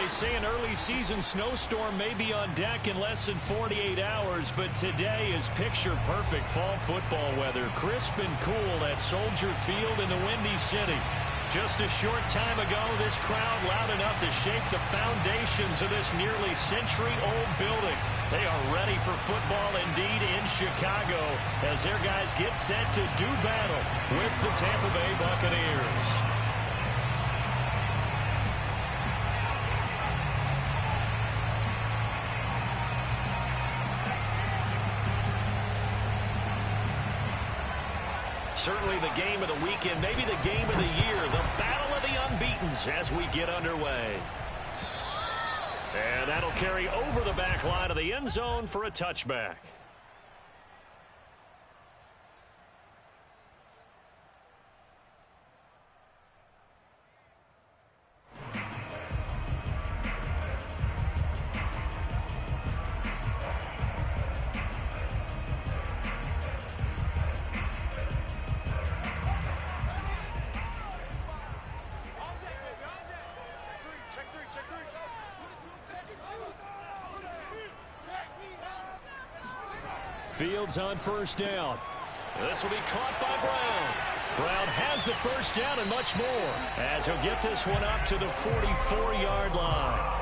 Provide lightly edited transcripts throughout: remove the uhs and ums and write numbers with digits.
they say an early season snowstorm may be on deck in less than 48 hours, but today is picture-perfect fall football weather. Crisp and cool at Soldier Field in the Windy City. Just a short time ago, this crowd loud enough to shake the foundations of this nearly century-old building. They are ready for football indeed in Chicago as their guys get set to do battle with the Tampa Bay Buccaneers. Certainly the game of the weekend, maybe the game of the year, the battle of the unbeatens as we get underway. And that'll carry over the back line of the end zone for a touchback. Fields on first down. This will be caught by Brown. Brown has the first down and much more as he'll get this one up to the 44-yard line.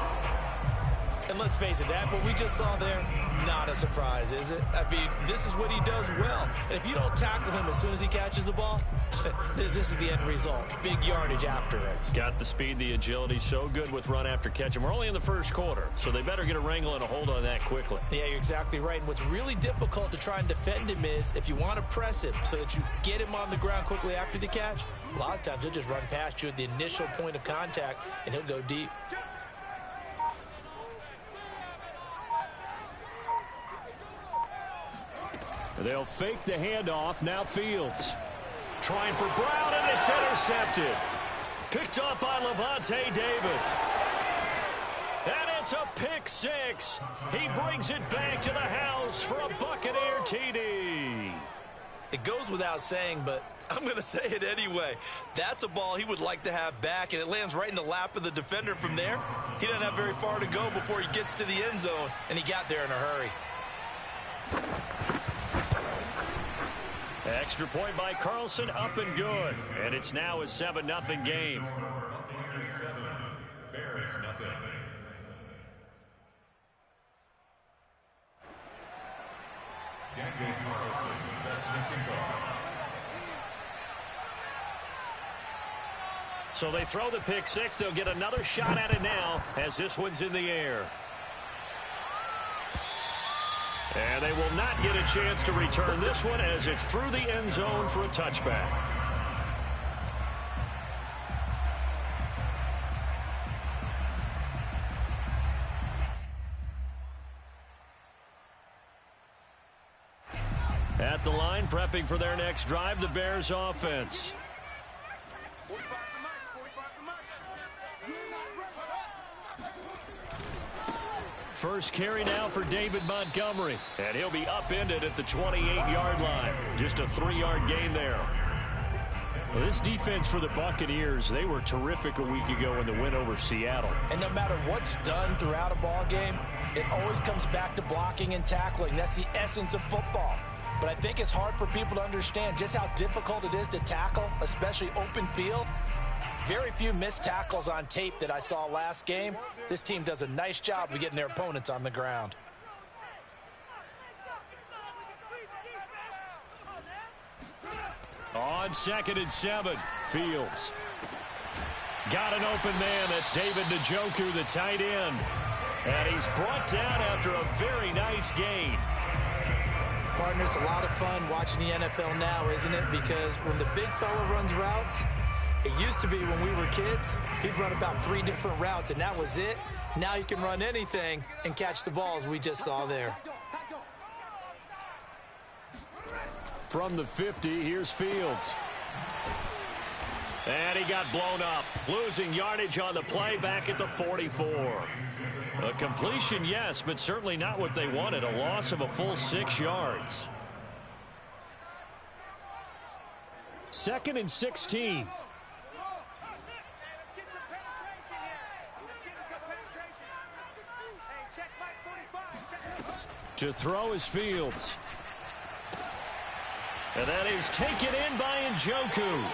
And let's face it, that what we just saw there, not a surprise, is it? I mean, this is what he does well. And if you don't tackle him as soon as he catches the ball, this is the end result. Big yardage after it. Got the speed, the agility, so good with run after catch. And we're only in the first quarter, so they better get a wrangle and a hold on that quickly. Yeah, you're exactly right. And what's really difficult to try and defend him is if you want to press him so that you get him on the ground quickly after the catch, a lot of times he'll just run past you at the initial point of contact, and he'll go deep. They'll fake the handoff. Now Fields. Trying for Brown, and it's intercepted. Picked up by Levante David. And it's a pick six. He brings it back to the house for a Buccaneer TD. It goes without saying, but I'm going to say it anyway. That's a ball he would like to have back, and it lands right in the lap of the defender from there. He doesn't have very far to go before he gets to the end zone, and he got there in a hurry. Extra point by Carlson, up and good. And it's now a 7-0 game. Buccaneers 7, Bears nothing. Daniel Carlson set to kick off. So they throw the pick six. They'll get another shot at it now as this one's in the air. And they will not get a chance to return this one as it's through the end zone for a touchback. At the line, prepping for their next drive, the Bears offense. First carry now for David Montgomery. And he'll be upended at the 28-yard line. Just a 3-yard gain there. Well, this defense for the Buccaneers, they were terrific a week ago in the win over Seattle. And no matter what's done throughout a ball game, it always comes back to blocking and tackling. That's the essence of football. But I think it's hard for people to understand just how difficult it is to tackle, especially open field. Very few missed tackles on tape that I saw last game. This team does a nice job of getting their opponents on the ground. On 2nd and 7, Fields. Got an open man. That's David Njoku, the tight end. And he's brought down after a very nice gain. Partners, a lot of fun watching the NFL now, isn't it? Because when the big fella runs routes, it used to be when we were kids, he'd run about 3 different routes, and that was it. Now you can run anything and catch the balls we just saw there. From the 50, here's Fields. And he got blown up, losing yardage on the play back at the 44. A completion, yes, but certainly not what they wanted, a loss of a full 6 yards. 2nd and 16. To throw is Fields. And that is taken in by Njoku.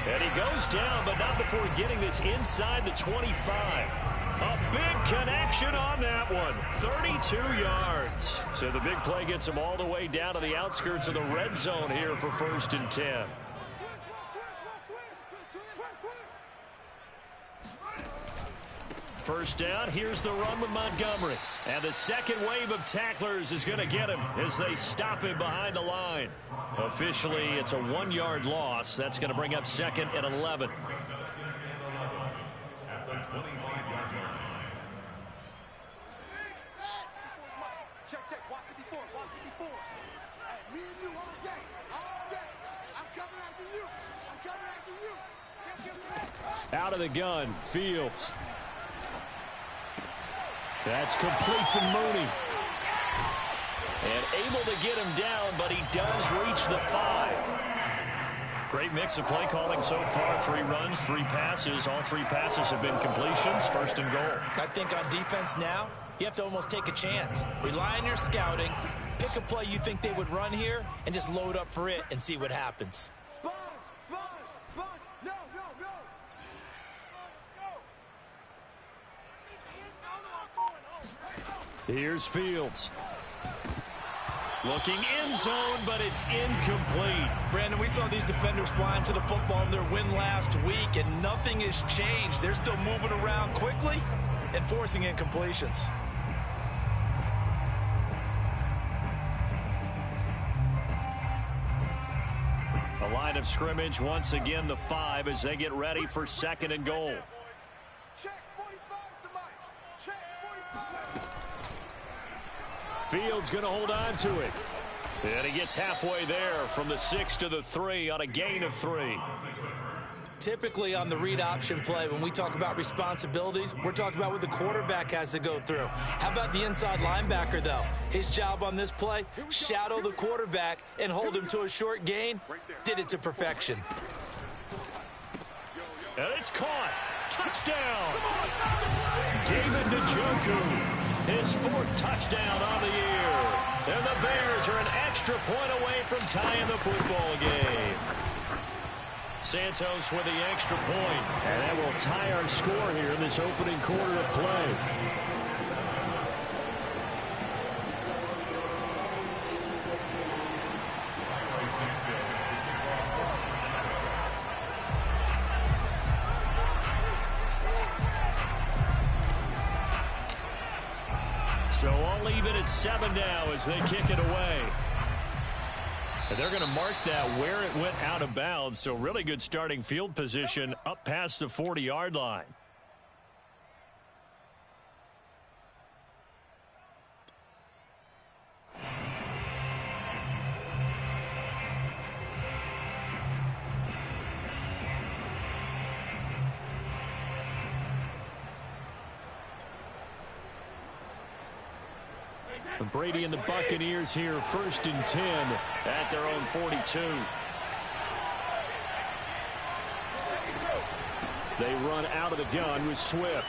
And he goes down, but not before getting this inside the 25. A big connection on that one. 32 yards. So the big play gets him all the way down to the outskirts of the red zone here for 1st and 10. First down, here's the run with Montgomery. And the second wave of tacklers is going to get him as they stop him behind the line. Officially, it's a 1-yard loss. That's going to bring up 2nd and 11. At the 25-yard line. Check. Watch 54. Hey, me and you all day. I'm coming after you. Out of the gun, Fields. That's complete to Mooney. And able to get him down, but he does reach the 5. Great mix of play calling so far. 3 runs, 3 passes. All 3 passes have been completions. 1st and goal. I think on defense now, you have to almost take a chance. Rely on your scouting. Pick a play you think they would run here and just load up for it and see what happens. Sponge. No. Here's Fields. Looking end zone, but it's incomplete. Brandon, we saw these defenders flying to the football in their win last week, and nothing has changed. They're still moving around quickly and forcing incompletions. The line of scrimmage, once again, the 5 as they get ready for 2nd and goal. Check 45 the mic. Check 45. Fields going to hold on to it. And he gets halfway there from the 6 to the 3 on a gain of 3. Typically on the read option play, when we talk about responsibilities, we're talking about what the quarterback has to go through. How about the inside linebacker, though? His job on this play, shadow the quarterback and hold him to a short gain. Did it to perfection. And it's caught. Touchdown. David Njoku. His 4th touchdown on the year. And the Bears are an extra point away from tying the football game. Santos with the extra point. And that will tie our score here in this opening quarter of play. So I'll leave it at 7 now as they kick it away. And they're going to mark that where it went out of bounds. So really good starting field position up past the 40-yard line. Brady and the Buccaneers here, 1st and 10 at their own 42. They run out of the gun with Swift.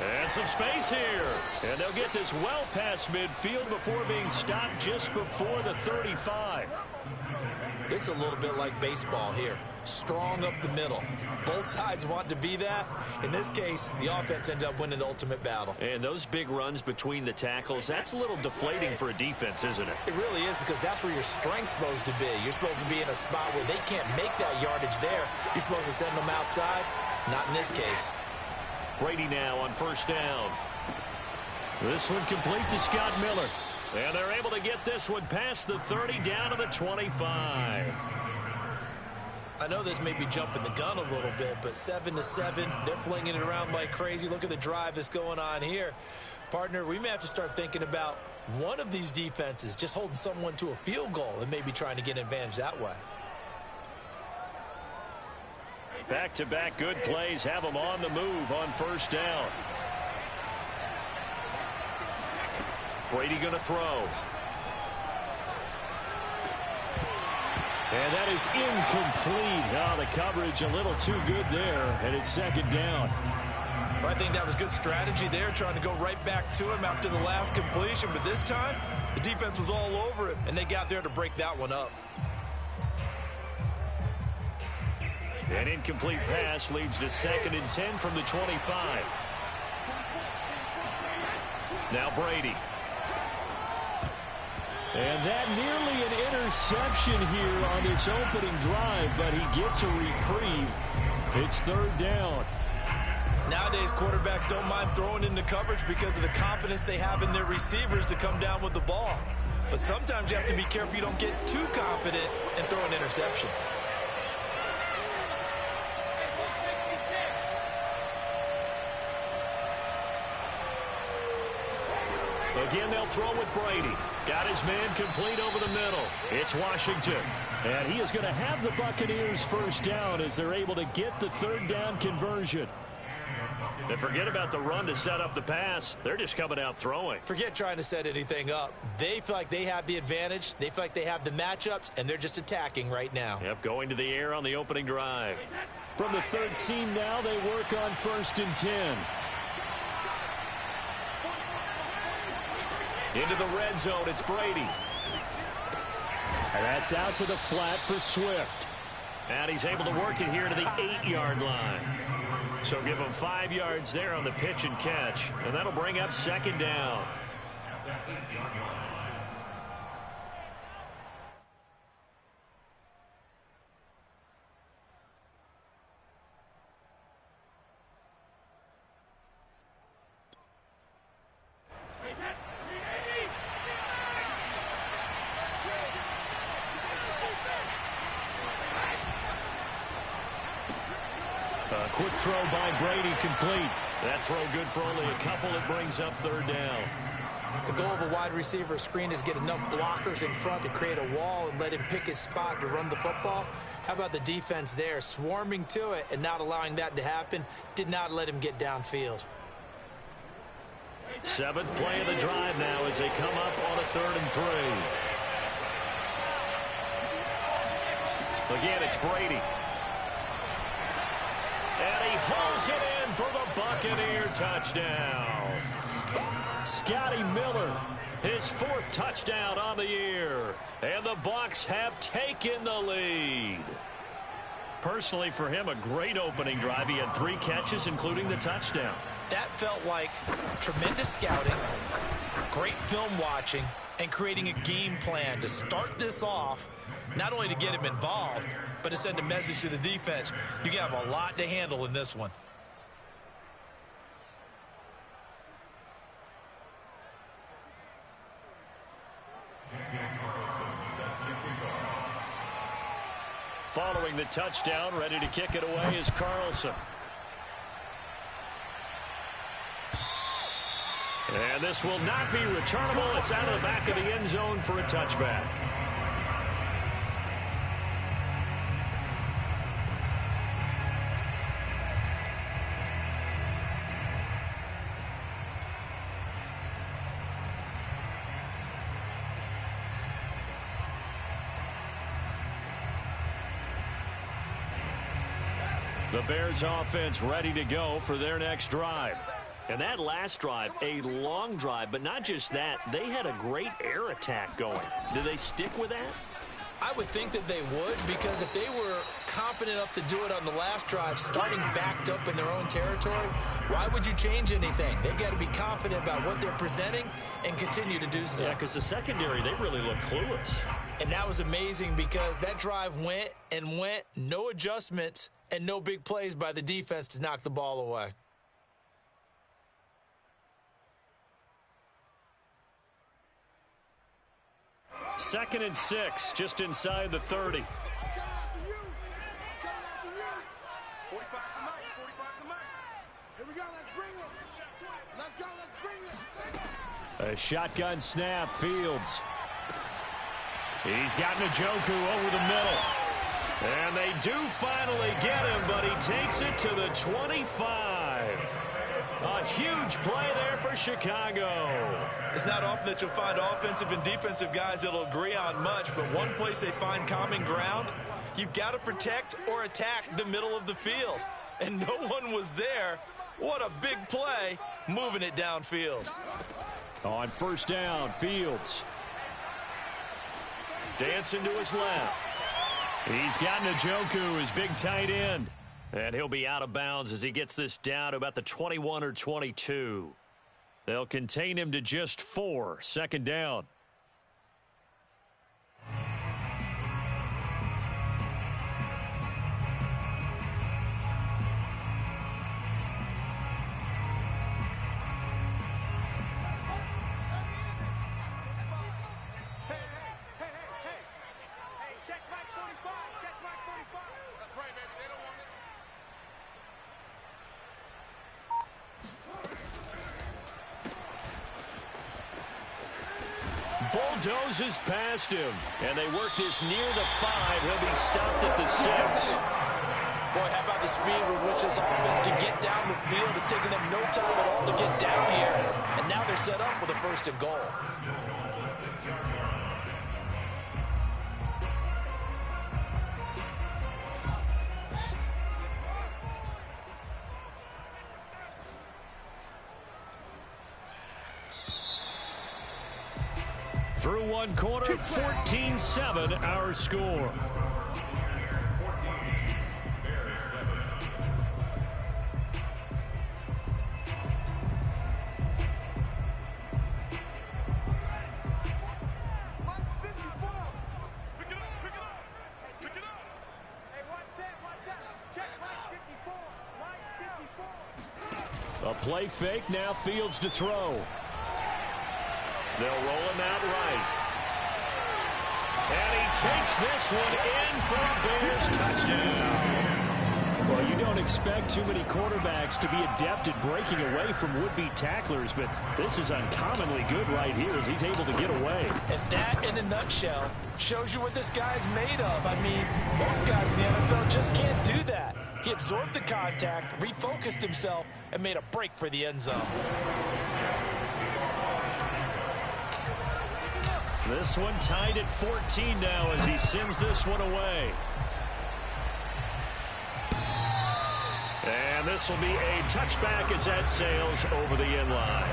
And some space here. And they'll get this well past midfield before being stopped just before the 35. This is a little bit like baseball here. Strong up the middle. Both sides want to be that. In this case, the offense ended up winning the ultimate battle. And those big runs between the tackles, that's a little deflating for a defense, isn't it? It really is, because that's where your strength's supposed to be. You're supposed to be in a spot where they can't make that yardage there. You're supposed to send them outside. Not in this case. Brady now on 1st down. This one complete to Scott Miller. And they're able to get this one past the 30 down to the 25. I know this may be jumping the gun a little bit, but 7-7, they're flinging it around like crazy. Look at the drive that's going on here. Partner, we may have to start thinking about one of these defenses just holding someone to a field goal and maybe trying to get an advantage that way. Back-to-back good plays have them on the move on 1st down. Brady going to throw. And that is incomplete. Oh, the coverage a little too good there, and it's 2nd down. Well, I think that was good strategy there, trying to go right back to him after the last completion. But this time, the defense was all over him, and they got there to break that one up. An incomplete pass leads to 2nd and 10 from the 25. Now Brady. And that nearly an interception here on this opening drive, but he gets a reprieve. It's 3rd down. Nowadays, quarterbacks don't mind throwing into coverage because of the confidence they have in their receivers to come down with the ball. But sometimes you have to be careful you don't get too confident and throw an interception. Again, they'll throw with Brady. Got his man complete over the middle. It's Washington. And he is going to have the Buccaneers first down as they're able to get the 3rd down conversion. And forget about the run to set up the pass. They're just coming out throwing. Forget trying to set anything up. They feel like they have the advantage. They feel like they have the matchups, and they're just attacking right now. Yep, going to the air on the opening drive. From the 13 now, they work on 1st and 10. Into the red zone, it's Brady. And that's out to the flat for Swift. And he's able to work it here to the 8-yard line. So give him 5 yards there on the pitch and catch. And that'll bring up 2nd down. Quick throw by Brady, complete. That throw good for only a couple. It brings up 3rd down. The goal of a wide receiver screen is get enough blockers in front to create a wall and let him pick his spot to run the football. How about the defense there, swarming to it and not allowing that to happen? Did not let him get downfield. 7th play of the drive now as they come up on a 3rd and 3. Again, it's Brady. And he hauls it in for the Buccaneer touchdown. Scotty Miller, his 4th touchdown on the year. And the Bucs have taken the lead. Personally, for him, a great opening drive. He had 3 catches, including the touchdown. That felt like tremendous scouting, great film watching, and creating a game plan to start this off, not only to get him involved, but to send a message to the defense. You have a lot to handle in this one. Following the touchdown, ready to kick it away is Carlson. And this will not be returnable. It's out of the back of the end zone for a touchback. The Bears offense ready to go for their next drive. And that last drive, a long drive, but not just that, they had a great air attack going. Do they stick with that? I would think that they would, because if they were confident enough to do it on the last drive, starting backed up in their own territory, why would you change anything? They've got to be confident about what they're presenting and continue to do so. Yeah, because the secondary, they really look clueless. And that was amazing because that drive went and went, no adjustments, and no big plays by the defense to knock the ball away. Second and 6, just inside the 30. Coming after you. Coming after you. 45 to Mike. 45 to Mike. Here we go. Let's bring it. Let's go. Let's bring it. A shotgun snap, Fields. He's got Njoku over the middle. And they do finally get him, but he takes it to the 25. A huge play there for Chicago. It's not often that you'll find offensive and defensive guys that'll agree on much, but one place they find common ground, you've got to protect or attack the middle of the field. And no one was there What a big play, moving it downfield. On first down, Fields. Dancing to his left. He's got Njoku, his big tight end. And he'll be out of bounds as he gets this down to about the 21 or 22. They'll contain him to just 4. Second down. Bulldozes past him, and they work this near the 5. He'll be stopped at the 6. Boy, how about the speed with which this offense can get down the field? It's taken them no time at all to get down here. And now they're set up with a 1st and goal. Through one quarter, 14-7 our score. A play fake, now Fields to throw. They'll roll him out right. And he takes this one in for a Bears touchdown. Well, you don't expect too many quarterbacks to be adept at breaking away from would-be tacklers, but this is uncommonly good right here as he's able to get away. And that, in a nutshell, shows you what this guy's made of. I mean, most guys in the NFL just can't do that. He absorbed the contact, refocused himself, and made a break for the end zone. This one tied at 14 now as he sends this one away. And this will be a touchback as that sails over the end line.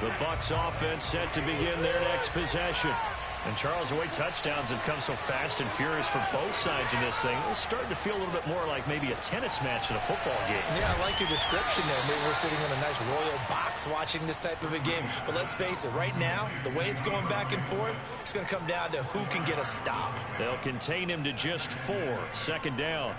The Bucs offense set to begin their next possession. And Charles, the way touchdowns have come so fast and furious for both sides in this thing, it's starting to feel a little bit more like maybe a tennis match in a football game. Yeah, I like your description there. Maybe we're sitting in a nice royal box watching this type of a game. But let's face it, right now, the way it's going back and forth, it's going to come down to who can get a stop. They'll contain him to just 4. Second down.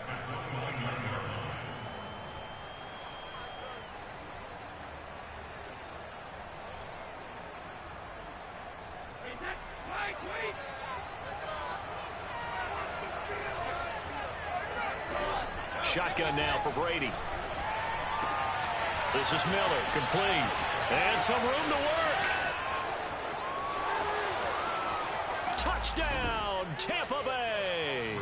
Shotgun now for Brady. This is Miller, complete. And some room to work. Touchdown, Tampa Bay.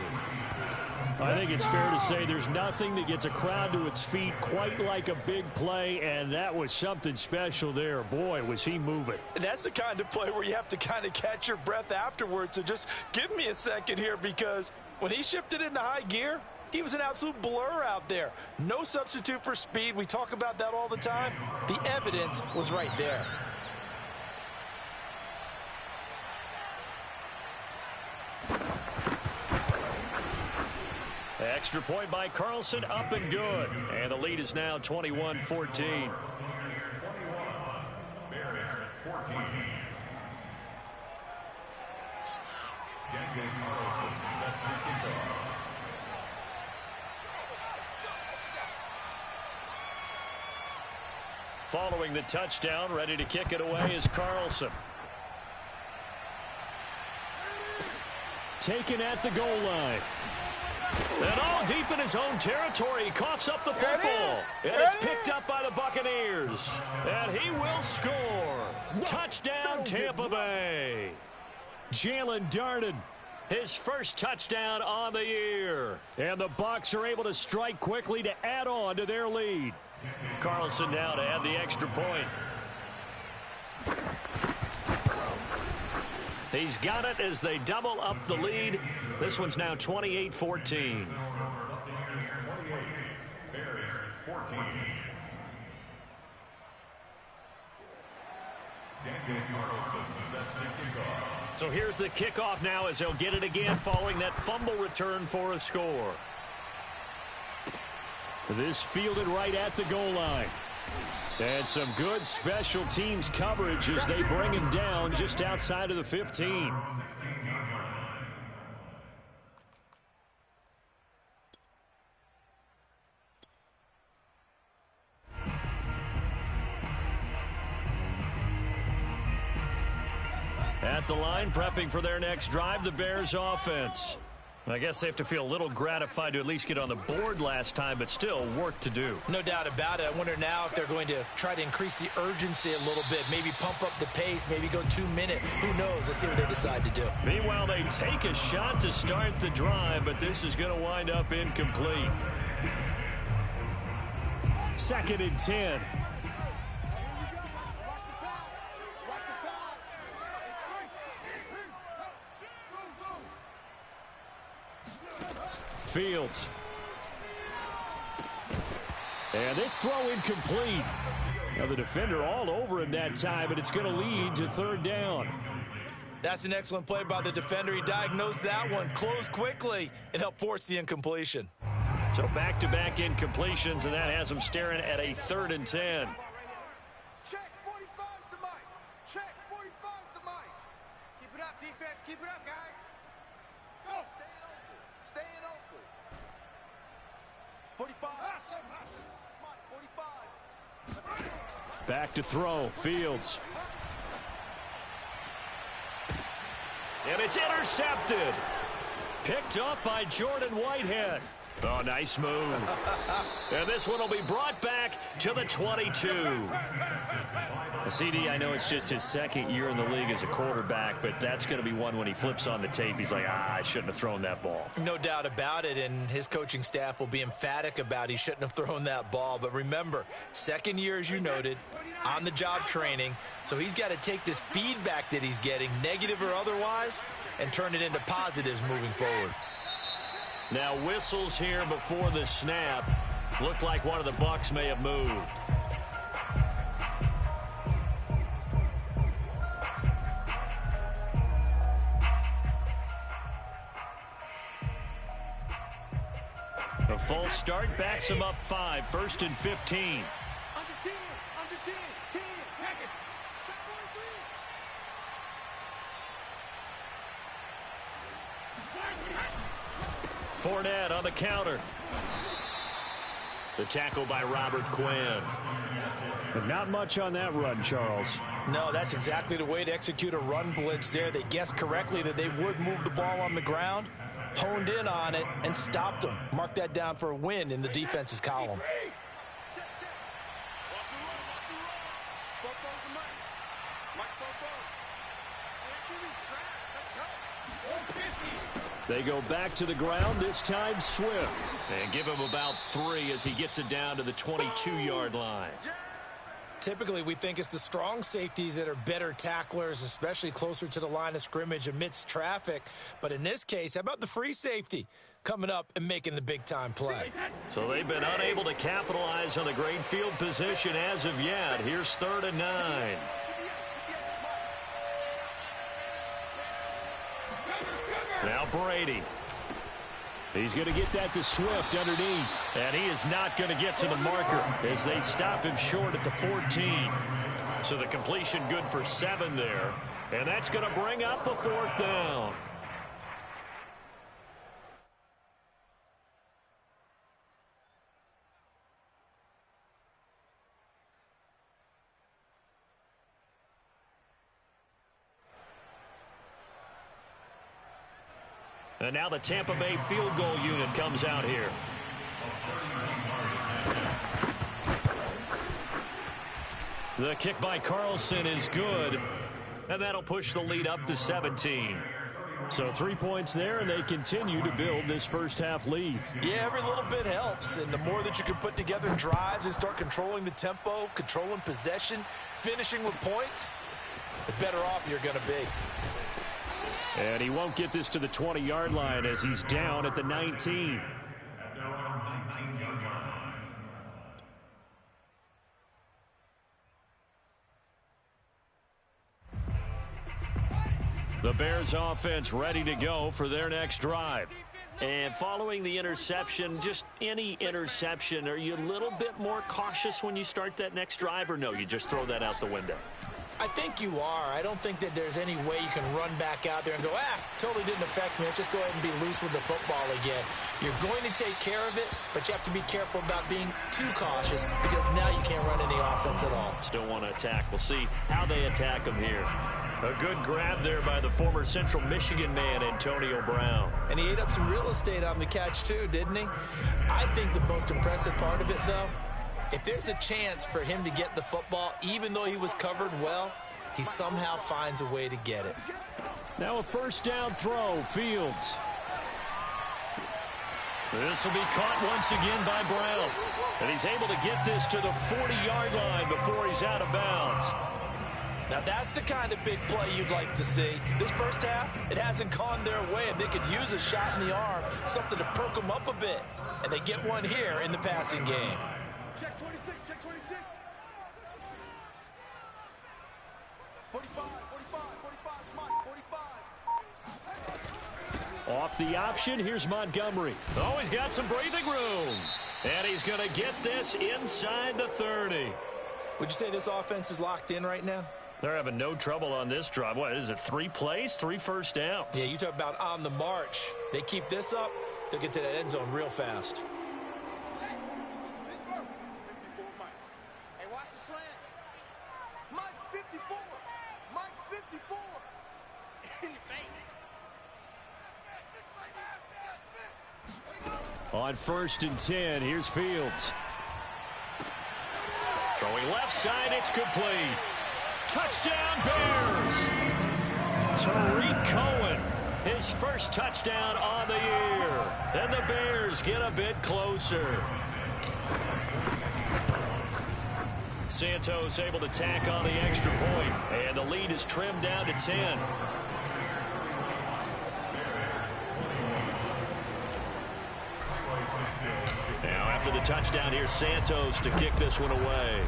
I think it's fair to say there's nothing that gets a crowd to its feet quite like a big play, and that was something special there. Boy, was he moving. And that's the kind of play where you have to kind of catch your breath afterwards. So just give me a second here, because when he shifted into high gear, he was an absolute blur out there. No substitute for speed. We talk about that all the time. The evidence was right there. Extra point by Carlson, up and good. And the lead is now 21-14. Bears 14. Daniel Carlson set to kick off. Following the touchdown, ready to kick it away is Carlson. Taken at the goal line. And all deep in his own territory, he coughs up the football. And it's picked up by the Buccaneers. And he will score. Touchdown, Tampa Bay. Jalen Darden. His first touchdown on the year. And the Bucs are able to strike quickly to add on to their lead. Carlson now to add the extra point. He's got it as they double up the lead. This one's now 28-14. Buccaneers 28, Bears 14. Daniel Carlson set to kick off. So here's the kickoff now as they'll get it again following that fumble return for a score. This fielded right at the goal line. And some good special teams coverage as they bring him down just outside of the 15. At the line, prepping for their next drive, the Bears offense. I guess they have to feel a little gratified to at least get on the board last time, but still work to do. No doubt about it. I wonder now if they're going to try to increase the urgency a little bit, maybe pump up the pace, maybe go 2 minute. Who knows? Let's see what they decide to do. Meanwhile, they take a shot to start the drive, but this is going to wind up incomplete. 2nd and 10. Fields. And this throw incomplete. Now the defender all over him that time, but it's going to lead to 3rd down. That's an excellent play by the defender. He diagnosed that one, closed quickly, and helped force the incompletion. So back-to-back incompletions, and that has them staring at a 3rd and 10. Check 45 the mic. Check 45 the mic. Keep it up, defense. Keep it up, guys. Go. Staying open. 45. 45. Back to throw. Fields. And it's intercepted. Picked up by Jordan Whitehead. Oh, nice move. And this one will be brought back to the 22. CD, I know it's just his 2nd year in the league as a quarterback, but that's going to be one when he flips on the tape. He's like, I shouldn't have thrown that ball. No doubt about it, and his coaching staff will be emphatic about he shouldn't have thrown that ball. But remember, 2nd year, as you noted, on-the-job training, so he's got to take this feedback that he's getting, negative or otherwise, and turn it into positives moving forward. Now whistles here before the snap. Looked like one of the Bucs may have moved. A false start backs him up 5. 1st and 15. Under 10. Under 10. 10. Pack it. Check 43. Fournette on the counter. The tackle by Robert Quinn. But not much on that run, Charles. No, that's exactly the way to execute a run blitz there. They guessed correctly that they would move the ball on the ground, honed in on it, and stopped them. Mark that down for a win in the defense's column. Check, check. Watch the run. Watch the run. Football's the mic. Mike football. Anthony's trash. Let's go. 150. They go back to the ground, this time Swift. And give him about 3 as he gets it down to the 22-yard line. Typically, we think it's the strong safeties that are better tacklers, especially closer to the line of scrimmage amidst traffic. But in this case, how about the free safety coming up and making the big-time play? So they've been unable to capitalize on the great field position as of yet. Here's 3rd and 9. Now Brady. He's going to get that to Swift underneath. And he is not going to get to the marker as they stop him short at the 14. So the completion good for 7 there. And that's going to bring up a 4th down. And now the Tampa Bay field goal unit comes out here. The kick by Carlson is good. And that'll push the lead up to 17. So 3 points there, and they continue to build this first-half lead. Yeah, every little bit helps, and the more that you can put together drives and start controlling the tempo, controlling possession, finishing with points, the better off you're going to be. And he won't get this to the 20-yard line as he's down at the 19. The Bears offense ready to go for their next drive. And following the interception, just any interception, are you a little bit more cautious when you start that next drive, or no, you just throw that out the window? I think you are. I don't think that there's any way you can run back out there and go, totally didn't affect me. Let's just go ahead and be loose with the football again. You're going to take care of it, but you have to be careful about being too cautious because now you can't run any offense at all. Still want to attack. We'll see how they attack them here. A good grab there by the former Central Michigan man, Antonio Brown. And he ate up some real estate on the catch too, didn't he? I think the most impressive part of it, though, if there's a chance for him to get the football, even though he was covered well, he somehow finds a way to get it. Now a first down throw, Fields. This will be caught once again by Brown. And he's able to get this to the 40-yard line before he's out of bounds. Now that's the kind of big play you'd like to see. This first half, it hasn't gone their way, and they could use a shot in the arm, something to perk them up a bit. And they get one here in the passing game. Check 26, check 26. 45, 45, 45, smart, 45. Off the option, here's Montgomery. Oh, he's got some breathing room. And he's going to get this inside the 30. Would you say this offense is locked in right now? They're having no trouble on this drive. What is it, 3 plays, 3 first downs? Yeah, you talk about on the march. They keep this up, they'll get to that end zone real fast. Hey, watch the slant. Mike's 54. Mike's 54. In your face. On 1st and 10, here's Fields. Throwing left side, it's complete. Touchdown, Bears! Tariq Cohen, his first touchdown on the year. And the Bears get a bit closer. Santos able to tack on the extra point, and the lead is trimmed down to 10. Now after the touchdown, here's Santos to kick this one away.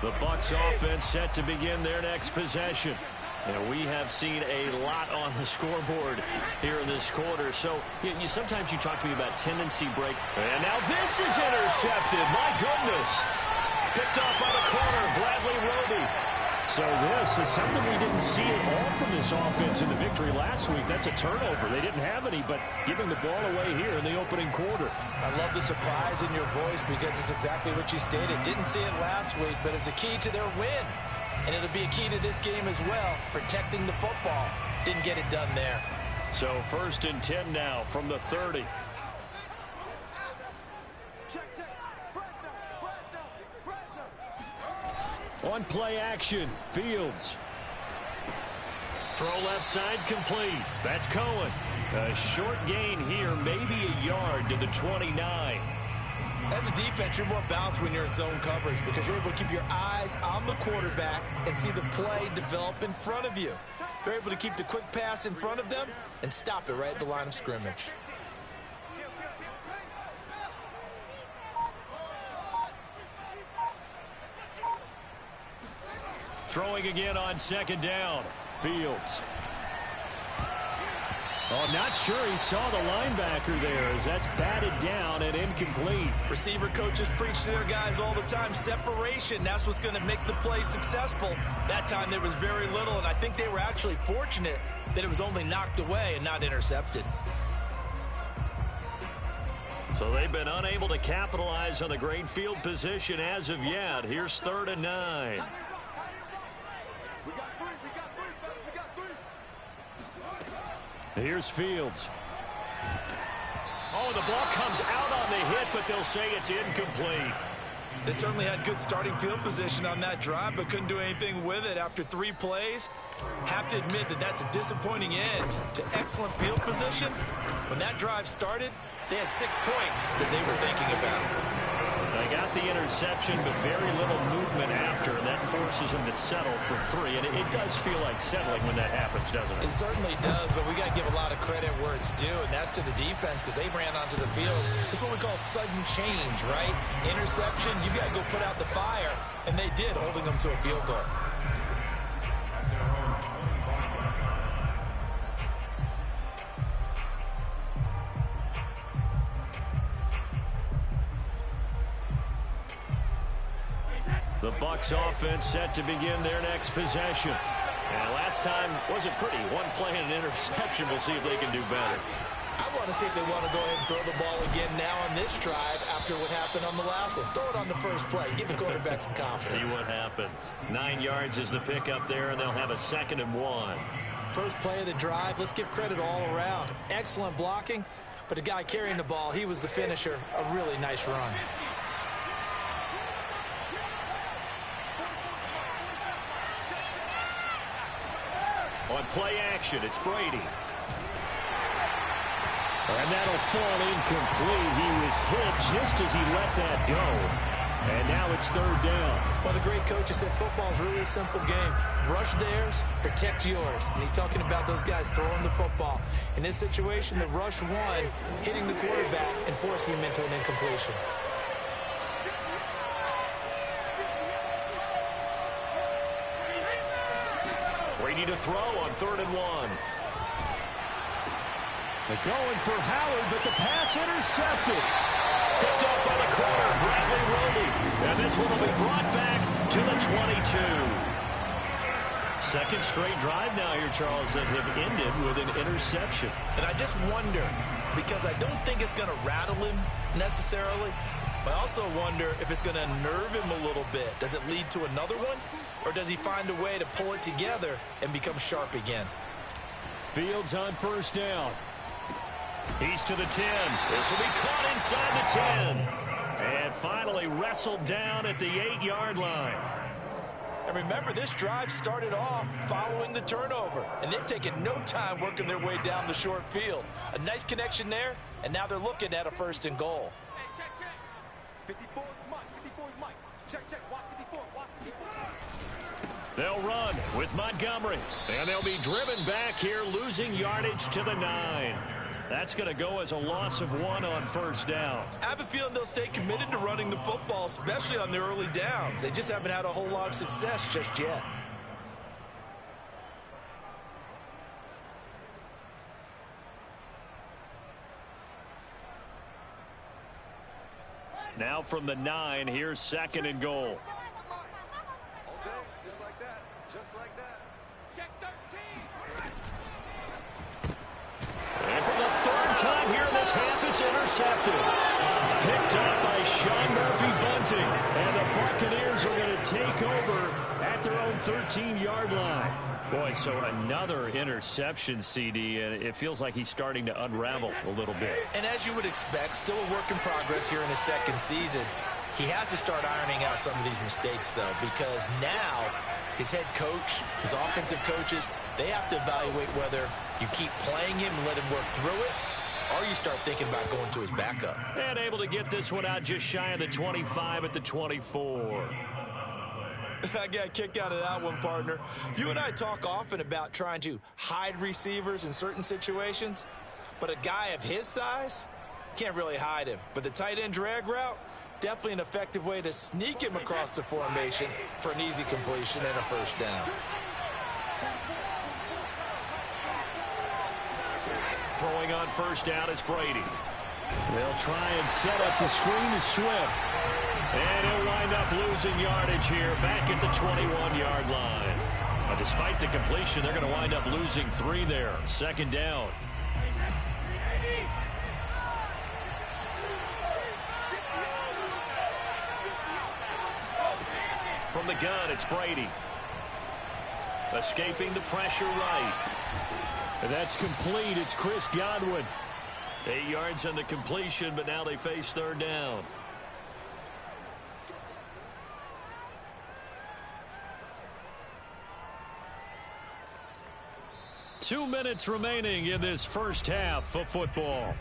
The Bucs offense set to begin their next possession. And we have seen a lot on the scoreboard here in this quarter. So sometimes you talk to me about tendency break. And now this is intercepted. My goodness. Picked off by the corner, Bradley Roby. So this is something we didn't see at all from this offense in the victory last week. That's a turnover. They didn't have any, but giving the ball away here in the opening quarter. I love the surprise in your voice because it's exactly what you stated. Didn't see it last week, but it's a key to their win. And it'll be a key to this game as well, protecting the football. Didn't get it done there. So 1st and 10 now from the 30. On play action, Fields. Throw left side complete. That's Cohen. A short gain here, maybe a yard to the 29. As a defense, you're more balanced when you're in zone coverage because you're able to keep your eyes on the quarterback and see the play develop in front of you. You're able to keep the quick pass in front of them and stop it right at the line of scrimmage. Throwing again on 2nd down. Fields. Oh, not sure he saw the linebacker there as that's batted down and incomplete. Receiver coaches preach to their guys all the time. Separation, that's what's going to make the play successful. That time there was very little, and I think they were actually fortunate that it was only knocked away and not intercepted. So they've been unable to capitalize on the great field position as of yet. Here's 3rd and 9. Here's Fields. Oh, the ball comes out on the hit, but they'll say it's incomplete. They certainly had good starting field position on that drive, but couldn't do anything with it after 3 plays. Have to admit that that's a disappointing end to excellent field position. When that drive started, they had 6 points that they were thinking about. They got the interception, but very little movement after, and that forces them to settle for 3. And it does feel like settling when that happens, doesn't it? It certainly does, but we got to give a lot of credit where it's due, and that's to the defense because they ran onto the field. This is what we call sudden change, right? Interception, you got to go put out the fire, and they did, holding them to a field goal. The Bucs offense set to begin their next possession. And last time wasn't pretty. 1 play and an interception. We'll see if they can do better. I want to see if they want to go ahead and throw the ball again now on this drive after what happened on the last one. Throw it on the first play. Give the quarterback some confidence. See what happens. 9 yards is the pickup there, and they'll have a 2nd and 1. First play of the drive. Let's give credit all around. Excellent blocking, but the guy carrying the ball, he was the finisher. A really nice run. On play action, it's Brady. And that'll fall incomplete. He was hit just as he let that go. And now it's 3rd down. Well, the great coach has said football is really a simple game. Rush theirs, protect yours. And he's talking about those guys throwing the football. In this situation, the rush one, hitting the quarterback and forcing him into an incompletion. Brady to throw on 3rd and 1. They're going for Howard, but the pass intercepted. Picked up by the corner, Bradley Roby. And this one will be brought back to the 22. 2nd straight drive now here, Charles, that have ended with an interception. And I just wonder, because I don't think it's going to rattle him necessarily, but I also wonder if it's going to nerve him a little bit. Does it lead to another one? Or does he find a way to pull it together and become sharp again? Fields on 1st down. He's to the 10. This will be caught inside the 10. And finally wrestled down at the 8-yard line. And remember, this drive started off following the turnover. And they've taken no time working their way down the short field. A nice connection there, and now they're looking at a 1st and goal. Hey, check, check. 54 is Mike. 54 is Mike. Check, check. Watch 54. Watch 54. They'll run with Montgomery. And they'll be driven back here, losing yardage to the 9. That's going to go as a loss of 1 on 1st down. I have a feeling they'll stay committed to running the football, especially on their early downs. They just haven't had a whole lot of success just yet. Now from the 9, here's 2nd and goal. All day, just like that. Just like that. Check 13. And for the 3rd time here in this half, it's intercepted. Picked up by Sean Murphy-Bunting. And the Buccaneers are going to take over at their own 13-yard line. Boy, so another interception, CD, and it feels like he's starting to unravel a little bit. And as you would expect, still a work in progress here in his 2nd season. He has to start ironing out some of these mistakes, though, because now his head coach, his offensive coaches, they have to evaluate whether you keep playing him and let him work through it, or you start thinking about going to his backup. And able to get this one out just shy of the 25 at the 24. I got a kick out of that one, partner. You and I talk often about trying to hide receivers in certain situations, but a guy of his size can't really hide him. But the tight end drag route, definitely an effective way to sneak him across the formation for an easy completion and a 1st down. Throwing on 1st down is Brady. They'll try and set up the screen to Swift. And he'll wind up losing yardage here back at the 21-yard line. But despite the completion, they're going to wind up losing 3 there. 2nd down. from the gun, it's Brady. Escaping the pressure right. And that's complete. It's Chris Godwin. 8 yards on the completion, but now they face third down. Two minutes remaining in this first half of football.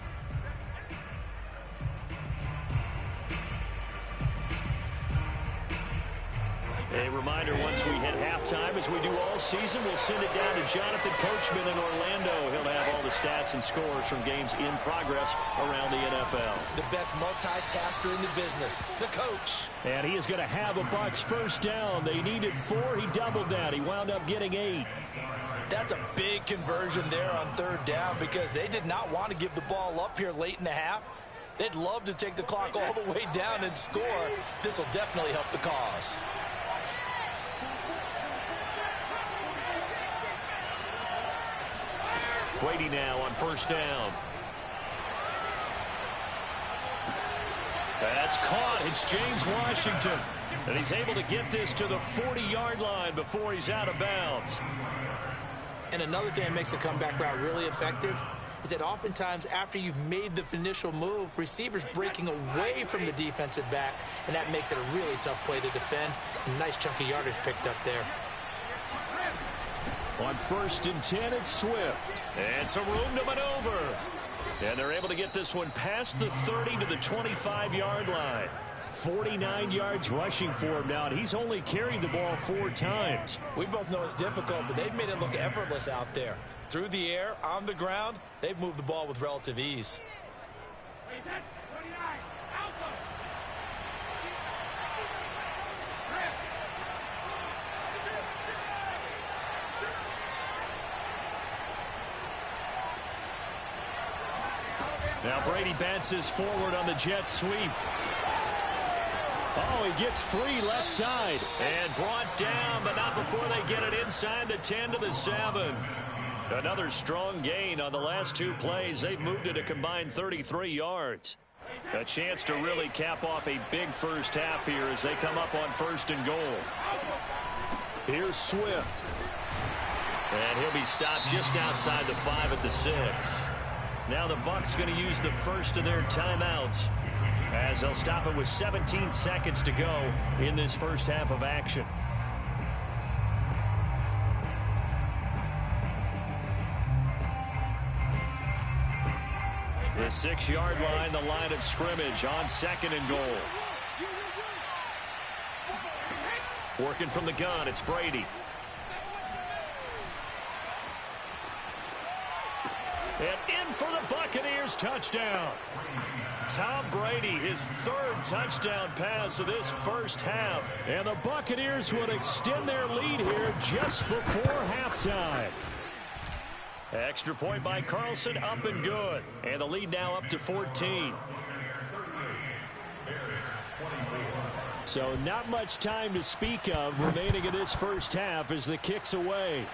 A reminder, once we hit halftime, as we do all season, we'll send it down to Jonathan Coachman in Orlando. He'll have all the stats and scores from games in progress around the NFL. The best multitasker in the business, the coach. And he is going to have a Bucs first down. They needed 4. He doubled that. He wound up getting 8. That's a big conversion there on third down because they did not want to give the ball up here late in the half. They'd love to take the clock all the way down and score. This will definitely help the cause. Brady now on first down. That's caught. It's James Washington. And he's able to get this to the 40-yard line before he's out of bounds. And another thing that makes the comeback route really effective is that oftentimes after you've made the initial move, receivers breaking away from the defensive back, and that makes it a really tough play to defend. A nice chunk of yardage picked up there. On 1st and 10, it's Swift. And some room to maneuver. And they're able to get this one past the 30 to the 25-yard line. 49 yards rushing for him now, and he's only carried the ball 4 times. We both know it's difficult, but they've made it look effortless out there. Through the air, on the ground, they've moved the ball with relative ease. Now Brady bounces forward on the jet sweep. Oh, he gets free left side. And brought down, but not before they get it inside the 10 to the 7. Another strong gain on the last 2 plays. They've moved it a combined 33 yards. A chance to really cap off a big first half here as they come up on 1st and goal. Here's Swift. And he'll be stopped just outside the 5 at the 6. Now the Bucs going to use the first of their timeouts as they'll stop it with 17 seconds to go in this first half of action. The 6-yard line, the line of scrimmage on 2nd and goal. Working from the gun, it's Brady. And in for the Buccaneers, touchdown. Tom Brady, his 3rd touchdown pass of this first half. And the Buccaneers would extend their lead here just before halftime. Extra point by Carlson, up and good. And the lead now up to 14. So not much time to speak of remaining in this first half as the kick's away.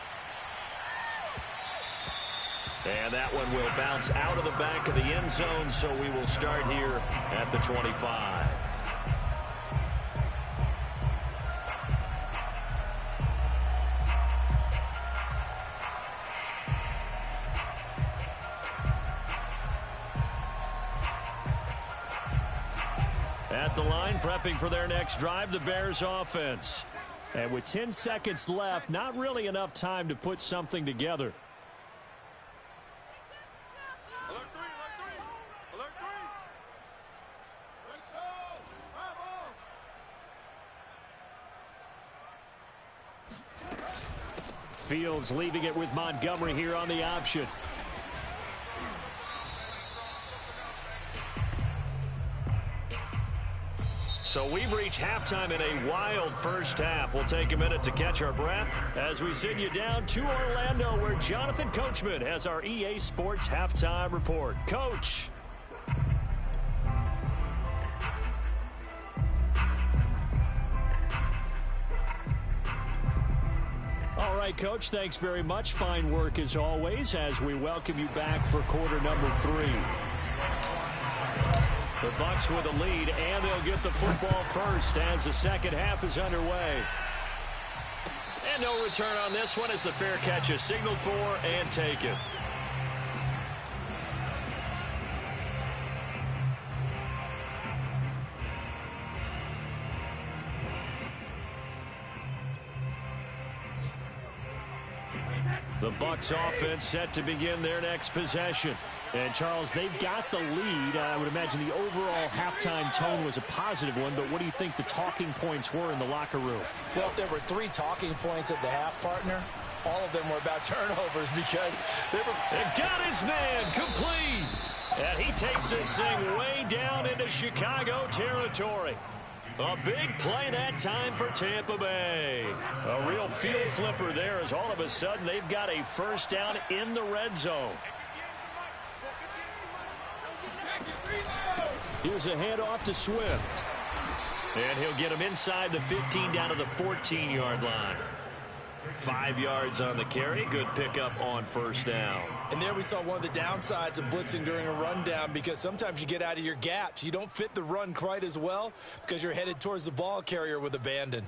And that one will bounce out of the back of the end zone, so we will start here at the 25. At the line, prepping for their next drive, the Bears offense. And with 10 seconds left, not really enough time to put something together. Fields leaving it with Montgomery here on the option. So we've reached halftime in a wild first half. We'll take a minute to catch our breath as we send you down to Orlando, where Jonathan Coachman has our EA Sports halftime report. Coach. All right, Coach, thanks very much. Fine work as always as we welcome you back for quarter number 3. The Bucs with a lead, and they'll get the football first as the second half is underway. And no return on this one as the fair catch is signaled for and taken. The Bucs offense set to begin their next possession. And, Charles, they've got the lead. I would imagine the overall halftime tone was a positive one, but what do you think the talking points were in the locker room? Well, if there were 3 talking points at the half, partner, all of them were about turnovers because they were... And got his man complete. And he takes this thing way down into Chicago territory. A big play that time for Tampa Bay. A real field flipper there as all of a sudden they've got a first down in the red zone. Here's a handoff to Swift. And he'll get him inside the 15 down to the 14-yard line. 5 yards on the carry. Good pickup on first down. And there we saw one of the downsides of blitzing during a rundown because sometimes you get out of your gaps. You don't fit the run quite as well because you're headed towards the ball carrier with abandon.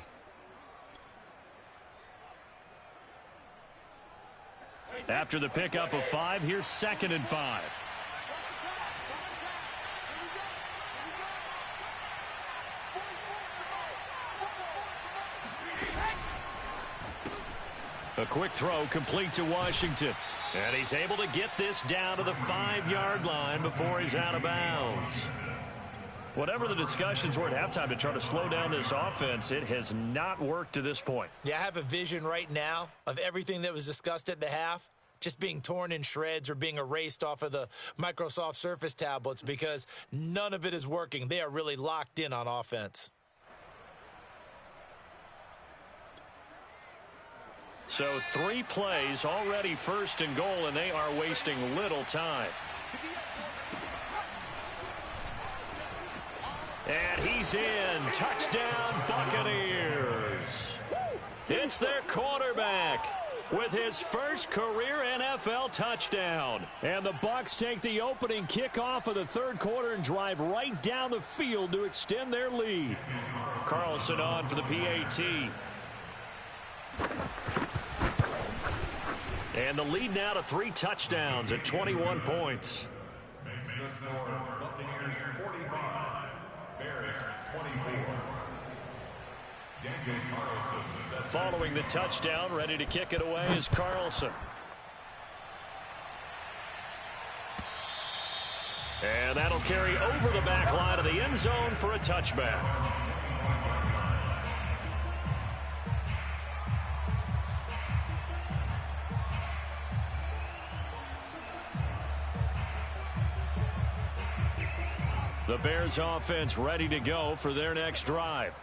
After the pickup of 5, here's 2nd and 5. A quick throw complete to Washington. And he's able to get this down to the 5-yard line before he's out of bounds. Whatever the discussions were at halftime to try to slow down this offense, it has not worked to this point. Yeah, I have a vision right now of everything that was discussed at the half just being torn in shreds or being erased off of the Microsoft Surface tablets because none of it is working. They are really locked in on offense. So 3 plays already 1st and goal, and they are wasting little time. And he's in. Touchdown, Buccaneers. It's their quarterback with his first career NFL touchdown. And the Bucs take the opening kickoff of the 3rd quarter and drive right down the field to extend their lead. Carlson on for the PAT. And the lead now to 3 touchdowns at 21 points. Makes the score Buccaneers 45, Bears 24. Daniel Carlson sets. Following the touchdown, ready to kick it away is Carlson. And that'll carry over the back line of the end zone for a touchback. The Bears offense ready to go for their next drive.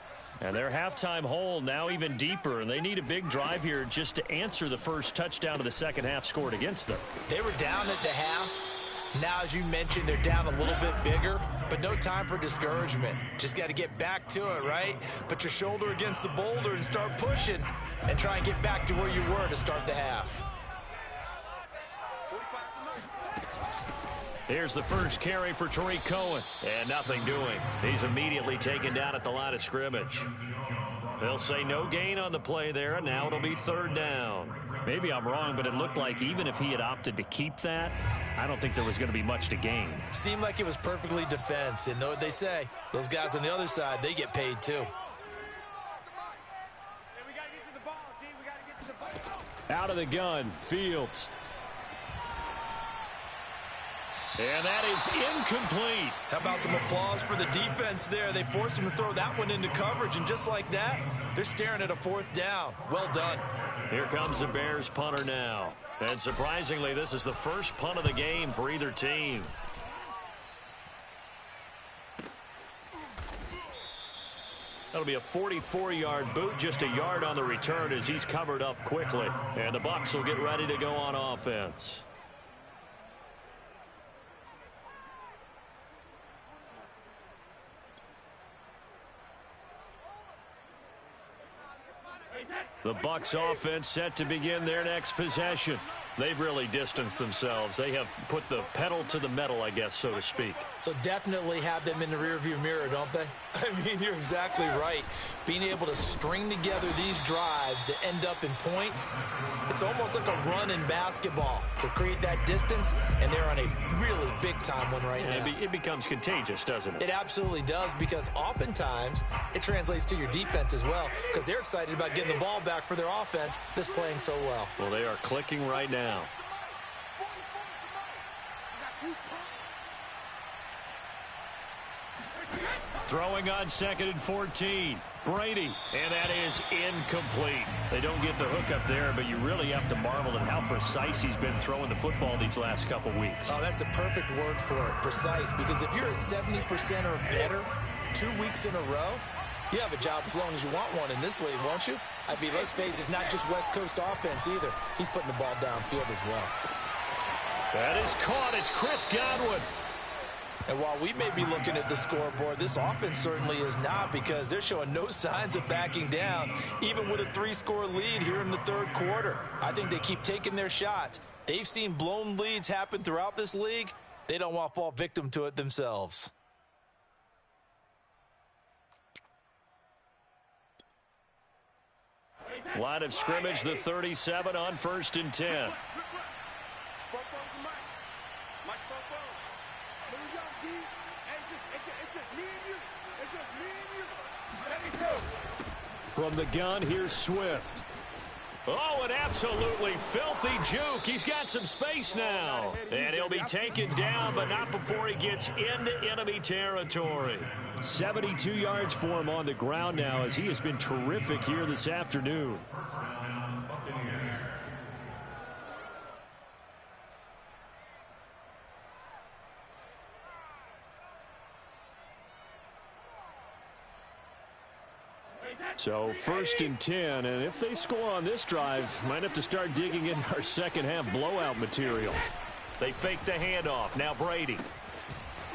And their halftime hole now even deeper, and they need a big drive here just to answer the first touchdown of the second half scored against them. They were down at the half. Now, as you mentioned, they're down a little bit bigger, but no time for discouragement. Just got to get back to it, right? Put your shoulder against the boulder and start pushing and try and get back to where you were to start the half. Here's the first carry for Tariq Cohen. And nothing doing. He's immediately taken down at the line of scrimmage. They'll say no gain on the play there, and now it'll be 3rd down. Maybe I'm wrong, but it looked like even if he had opted to keep that, I don't think there was going to be much to gain. Seemed like it was perfectly defense, and know what they say. Those guys on the other side, they get paid too. Out of the gun, Fields. And that is incomplete. How about some applause for the defense there? They forced him to throw that one into coverage, and just like that, they're staring at a 4th down. Well done. Here comes the Bears punter now. And surprisingly, this is the first punt of the game for either team. That'll be a 44-yard boot, just a yard on the return as he's covered up quickly. And the Bucs will get ready to go on offense. The Bucs offense set to begin their next possession. They've really distanced themselves. They have put the pedal to the metal, I guess, so to speak. So definitely have them in the rearview mirror, don't they? I mean, you're exactly right. Being able to string together these drives that end up in points, it's almost like a run in basketball to create that distance, and they're on a really big-time one right now. It becomes contagious, doesn't it? It absolutely does, because oftentimes it translates to your defense as well, because they're excited about getting the ball back for their offense that's playing so well. Well, they are clicking right now. Throwing on 2nd and 14. Brady, and that is incomplete. They don't get the hook up there, but you really have to marvel at how precise he's been throwing the football these last couple weeks. Oh, that's the perfect word for it, precise, because if you're at 70% or better 2 weeks in a row, you have a job as long as you want one in this league, won't you? I mean, let's face it, it's not just West Coast offense either. He's putting the ball downfield as well. That is caught. It's Chris Godwin. And while we may be looking at the scoreboard, this offense certainly is not, because they're showing no signs of backing down, even with a 3-score lead here in the third quarter. I think they keep taking their shots. They've seen blown leads happen throughout this league. They don't want to fall victim to it themselves. Line of scrimmage, the 37 on 1st and 10. From the gun, here's Swift. Oh, an absolutely filthy juke. He's got some space now. And he'll be taken down, but not before he gets into enemy territory. 72 yards for him on the ground now, as he has been terrific here this afternoon. So 1st and 10, and if they score on this drive, might have to start digging in our second half blowout material. They fake the handoff. Now Brady.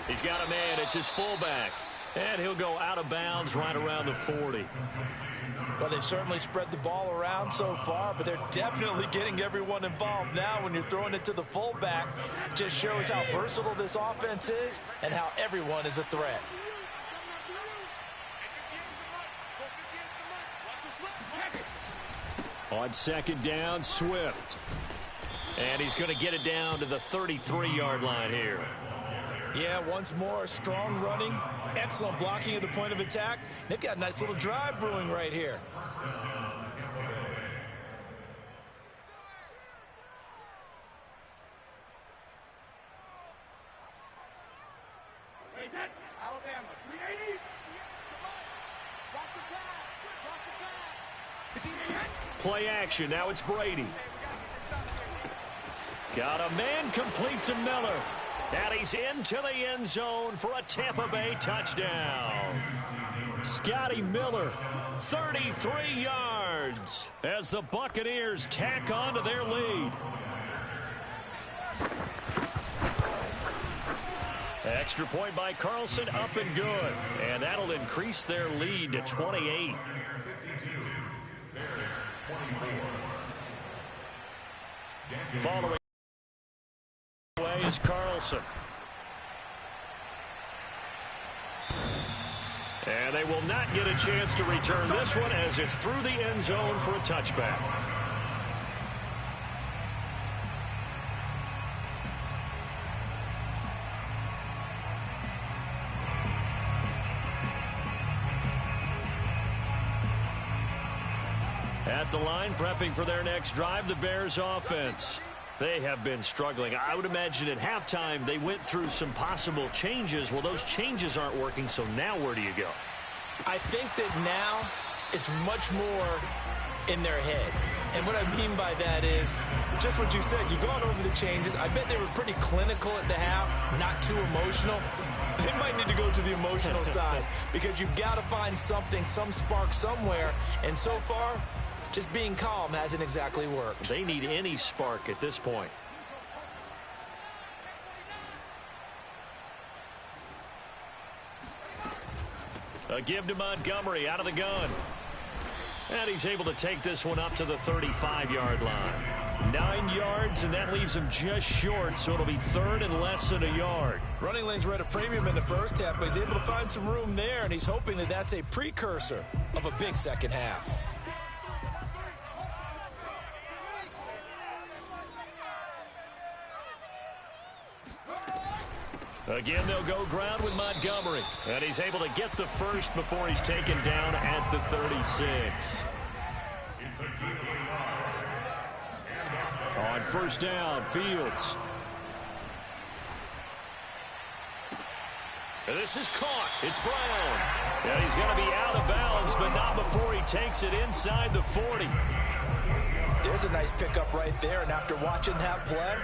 He's got a man. It's his fullback. And he'll go out of bounds right around the 40. Well, they've certainly spread the ball around so far, but they're definitely getting everyone involved now when you're throwing it to the fullback. Just shows how versatile this offense is and how everyone is a threat. On 2nd down, Swift. And he's going to get it down to the 33-yard line here. Yeah, once more, strong running, excellent blocking at the point of attack. They've got a nice little drive brewing right here. Alabama, 380. Play action. Now it's Brady. Got a man complete to Miller. And he's into the end zone for a Tampa Bay touchdown. Scotty Miller, 33 yards as the Buccaneers tack on to their lead. Extra point by Carlson, up and good. And that'll increase their lead to 28. Following away is Carlson. And they will not get a chance to return this one as it's through the end zone for a touchback. At the line, prepping for their next drive, the Bears offense. They have been struggling. I would imagine at halftime they went through some possible changes. Well, those changes aren't working, so now where do you go? I think that now it's much more in their head. And what I mean by that is just what you said. You've gone over the changes. I bet they were pretty clinical at the half, not too emotional. They might need to go to the emotional side because you've got to find something, some spark somewhere. And so far, just being calm hasn't exactly worked. They need any spark at this point. A give to Montgomery out of the gun. And he's able to take this one up to the 35-yard line. 9 yards, and that leaves him just short, so it'll be third and less than a yard. Running lanes were at a premium in the first half, but he's able to find some room there, and he's hoping that that's a precursor of a big second half. Again, they'll go ground with Montgomery, and he's able to get the first before he's taken down at the 36. On first down, Fields. And this is caught. It's Brown. And he's going to be out of bounds, but not before he takes it inside the 40. There's a nice pickup right there, and after watching that play,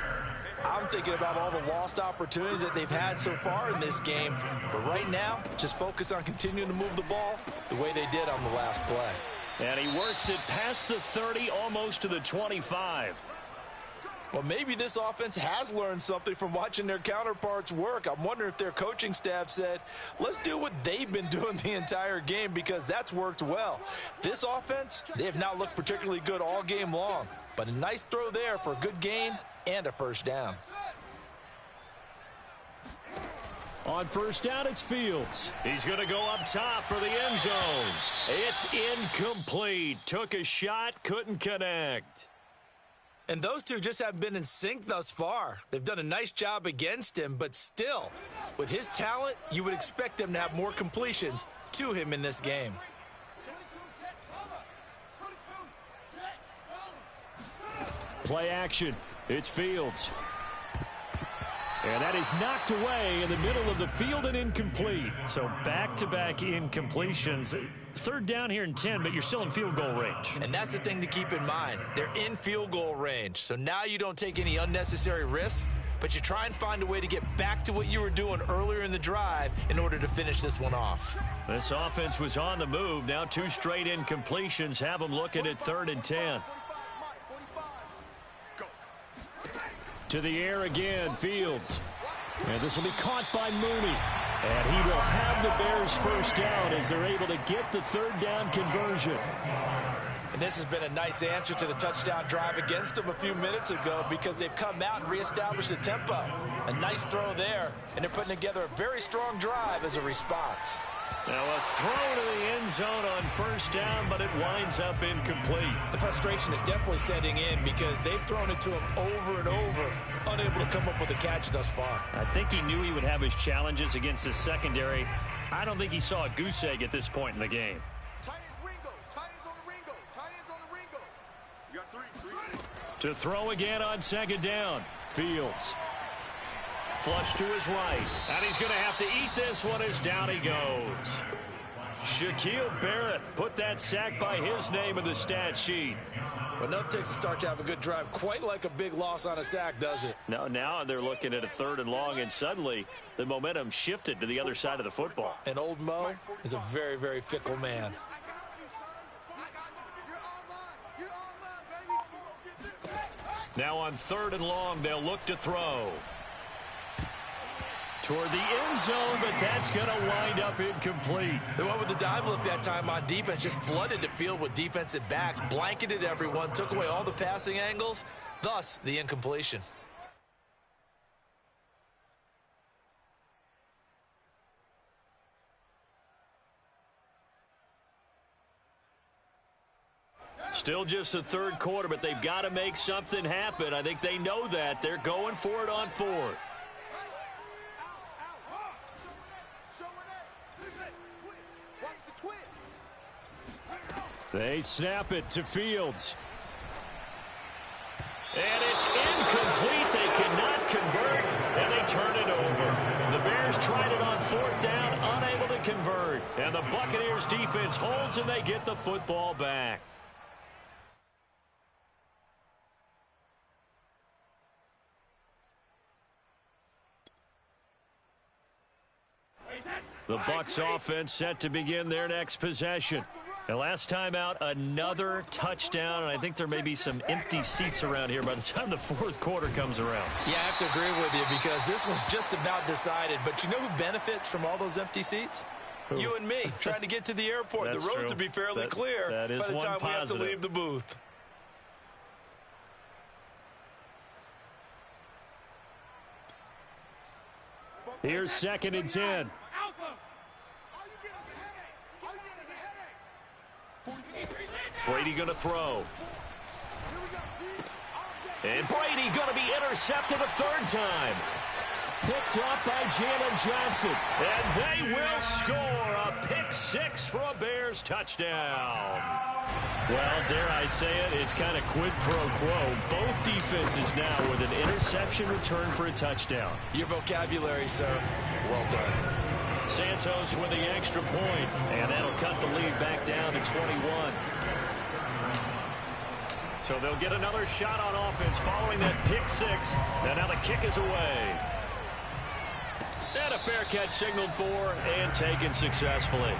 I'm thinking about all the lost opportunities that they've had so far in this game. But right now, just focus on continuing to move the ball the way they did on the last play. And he works it past the 30, almost to the 25. Well, maybe this offense has learned something from watching their counterparts work. I'm wondering if their coaching staff said, let's do what they've been doing the entire game, because that's worked well. This offense, they have not looked particularly good all game long. But a nice throw there for a good gain and a first down. On first down, it's Fields. He's going to go up top for the end zone. It's incomplete. Took a shot, couldn't connect. And those two just haven't been in sync thus far. They've done a nice job against him, but still, with his talent, you would expect them to have more completions to him in this game. Play action. It's Fields. And that is knocked away in the middle of the field and incomplete. So back-to-back incompletions. Third down here and 10, but you're still in field goal range. And that's the thing to keep in mind. They're in field goal range. So now you don't take any unnecessary risks, but you try and find a way to get back to what you were doing earlier in the drive in order to finish this one off. This offense was on the move. Now 2 straight incompletions have them looking at third and 10. To the air again, Fields. And this will be caught by Mooney. And he will have the Bears first down as they're able to get the third down conversion. And this has been a nice answer to the touchdown drive against them a few minutes ago, because they've come out and reestablished the tempo. A nice throw there, and they're putting together a very strong drive as a response. Now a throw to the end zone on first down, but it winds up incomplete. The frustration is definitely setting in, because they've thrown it to him over and over, unable to come up with a catch thus far. I think he knew he would have his challenges against his secondary. I don't think he saw a goose egg at this point in the game. Tight ends Ringo. Tight ends on the Ringo. Tight ends on the Ringo. You got three. To throw again on second down, Fields. Flush to his right, and he's going to have to eat this one as down he goes. Shaquille Barrett put that sack by his name in the stat sheet. But enough takes to start to have a good drive, quite like a big loss on a sack, does it? No, now they're looking at a third and long, and suddenly the momentum shifted to the other side of the football. And old Mo is a very, very fickle man. I got you, son. I got you. You're on mine. You're on mine, baby. Now on third and long, they'll look to throw. Toward the end zone, but that's going to wind up incomplete. They went with the dive look that time on defense, just flooded the field with defensive backs, blanketed everyone, took away all the passing angles, thus the incompletion. Still just the third quarter, but they've got to make something happen. I think they know that. They're going for it on fourth. They snap it to Fields. And it's incomplete. They cannot convert, and they turn it over. The Bears tried it on fourth down, unable to convert. And the Buccaneers defense holds, and they get the football back. The Bucs offense set to begin their next possession. And last time out, another touchdown, and I think there may be some empty seats around here by the time the fourth quarter comes around. Yeah, I have to agree with you, because this was just about decided. But you know who benefits from all those empty seats? Who? You and me, trying to get to the airport. The roads will be fairly clear that is by the time we have to positive. leave the booth. Here's 2nd and 10. Brady going to throw. And Brady going to be intercepted a 3rd time. Picked up by Jalen Johnson. And they will score a pick 6 for a Bears touchdown. Well, dare I say it, it's kind of quid pro quo. Both defenses now with an interception return for a touchdown. Your vocabulary, sir. Well done. Santos with the extra point, and that'll cut the lead back down to 21. So they'll get another shot on offense following that pick 6, and now the kick is away. And a fair catch signaled for and taken successfully.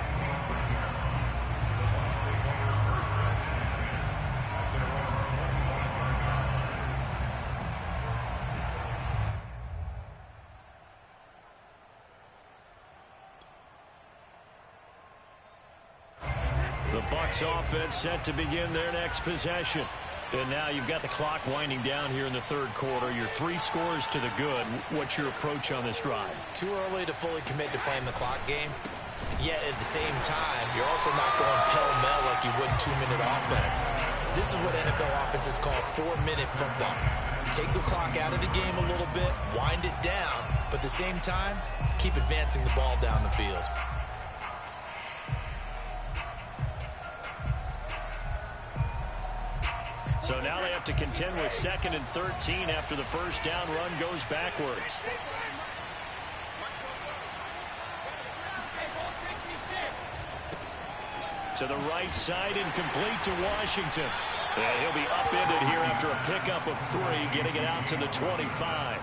The Bucs offense set to begin their next possession. And now you've got the clock winding down here in the 3rd quarter. You're 3 scores to the good. What's your approach on this drive? Too early to fully commit to playing the clock game. Yet at the same time, you're also not going pell-mell like you would 2-minute offense. This is what NFL offenses call 4-minute football. Take the clock out of the game a little bit, wind it down, but at the same time, keep advancing the ball down the field. So now they have to contend with 2nd and 13 after the first down run goes backwards. To the right side and complete to Washington. And he'll be upended here after a pickup of 3, getting it out to the 25.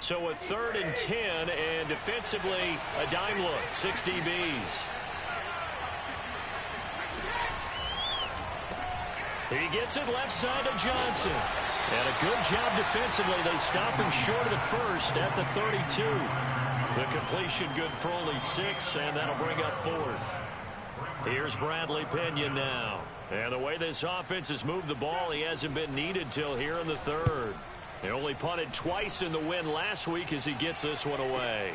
So a 3rd and 10, and defensively a dime look, 6 DBs. He gets it left side to Johnson. And a good job defensively. They stop him short of the 1st at the 32. The completion good for only 6, and that'll bring up 4th. Here's Bradley Pinion now. And the way this offense has moved the ball, he hasn't been needed till here in the 3rd. He only punted twice in the win last week as he gets this one away.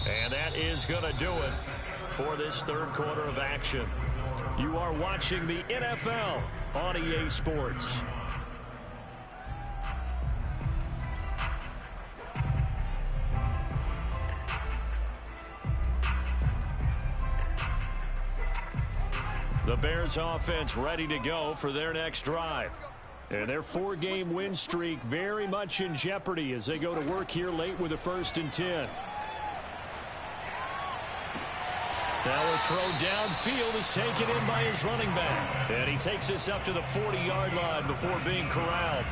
And that is going to do it for this 3rd quarter of action. You are watching the NFL on EA Sports. The Bears offense ready to go for their next drive. And their 4-game win streak very much in jeopardy as they go to work here late with a 1st and 10. Now a throw downfield is taken in by his running back. And he takes this up to the 40-yard line before being corralled.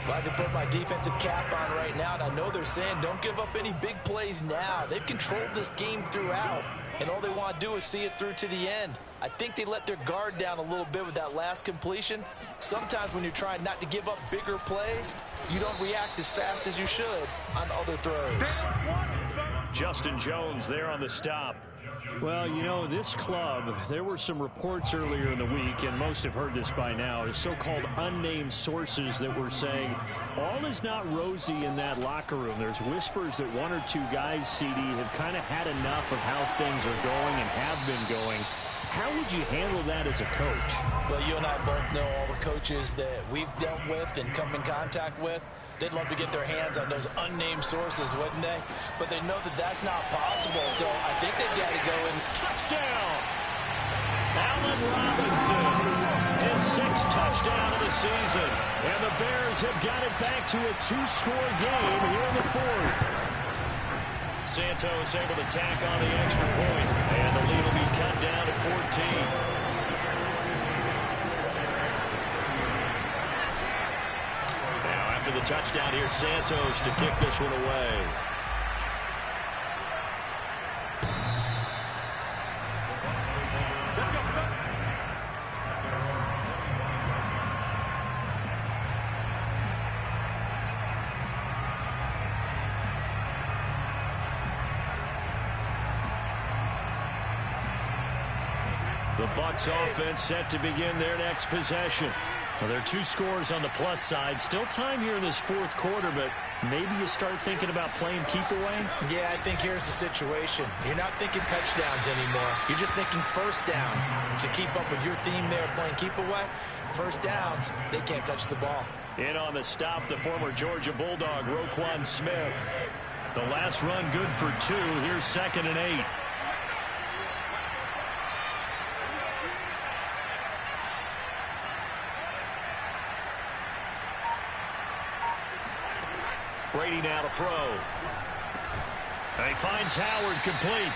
Well, I can put my defensive cap on right now, and I know they're saying don't give up any big plays now. They've controlled this game throughout, and all they want to do is see it through to the end. I think they let their guard down a little bit with that last completion. Sometimes when you're trying not to give up bigger plays, you don't react as fast as you should on other throws. Justin Jones there on the stop. Well, you know, this club, there were some reports earlier in the week, and most have heard this by now, is so-called unnamed sources that were saying all is not rosy in that locker room. There's whispers that 1 or 2 guys, CD, have kind of had enough of how things are going and have been going. How would you handle that as a coach? Well, you and I both know all the coaches that we've dealt with and come in contact with. They'd love to get their hands on those unnamed sources, wouldn't they? But they know that that's not possible, so I think they've got to go and touchdown! Allen Robinson, his 6th touchdown of the season. And the Bears have got it back to a 2-score game here in the 4th. Santos able to tack on the extra point, and the lead will be cut down to 14. The touchdown here, Santos to kick this one away. The Bucs offense set to begin their next possession. Well, there are 2 scores on the plus side. Still time here in this fourth quarter, but maybe you start thinking about playing keep away? Yeah, I think here's the situation. You're not thinking touchdowns anymore. You're just thinking first downs. To keep up with your theme there, playing keep away, first downs, they can't touch the ball. In on the stop, the former Georgia Bulldog, Roquan Smith. The last run good for 2. Here's 2nd and 8. Brady now to throw. And he finds Howard complete.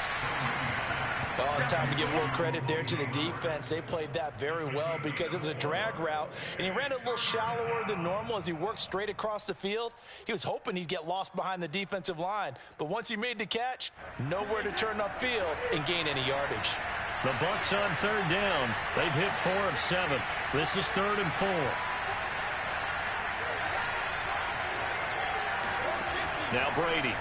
Oh, it's time to give a little credit there to the defense. They played that very well because it was a drag route, and he ran a little shallower than normal as he worked straight across the field. He was hoping he'd get lost behind the defensive line, but once he made the catch, nowhere to turn upfield and gain any yardage. The Bucs on 3rd down. They've hit 4 of 7. This is 3rd and 4. Now Brady.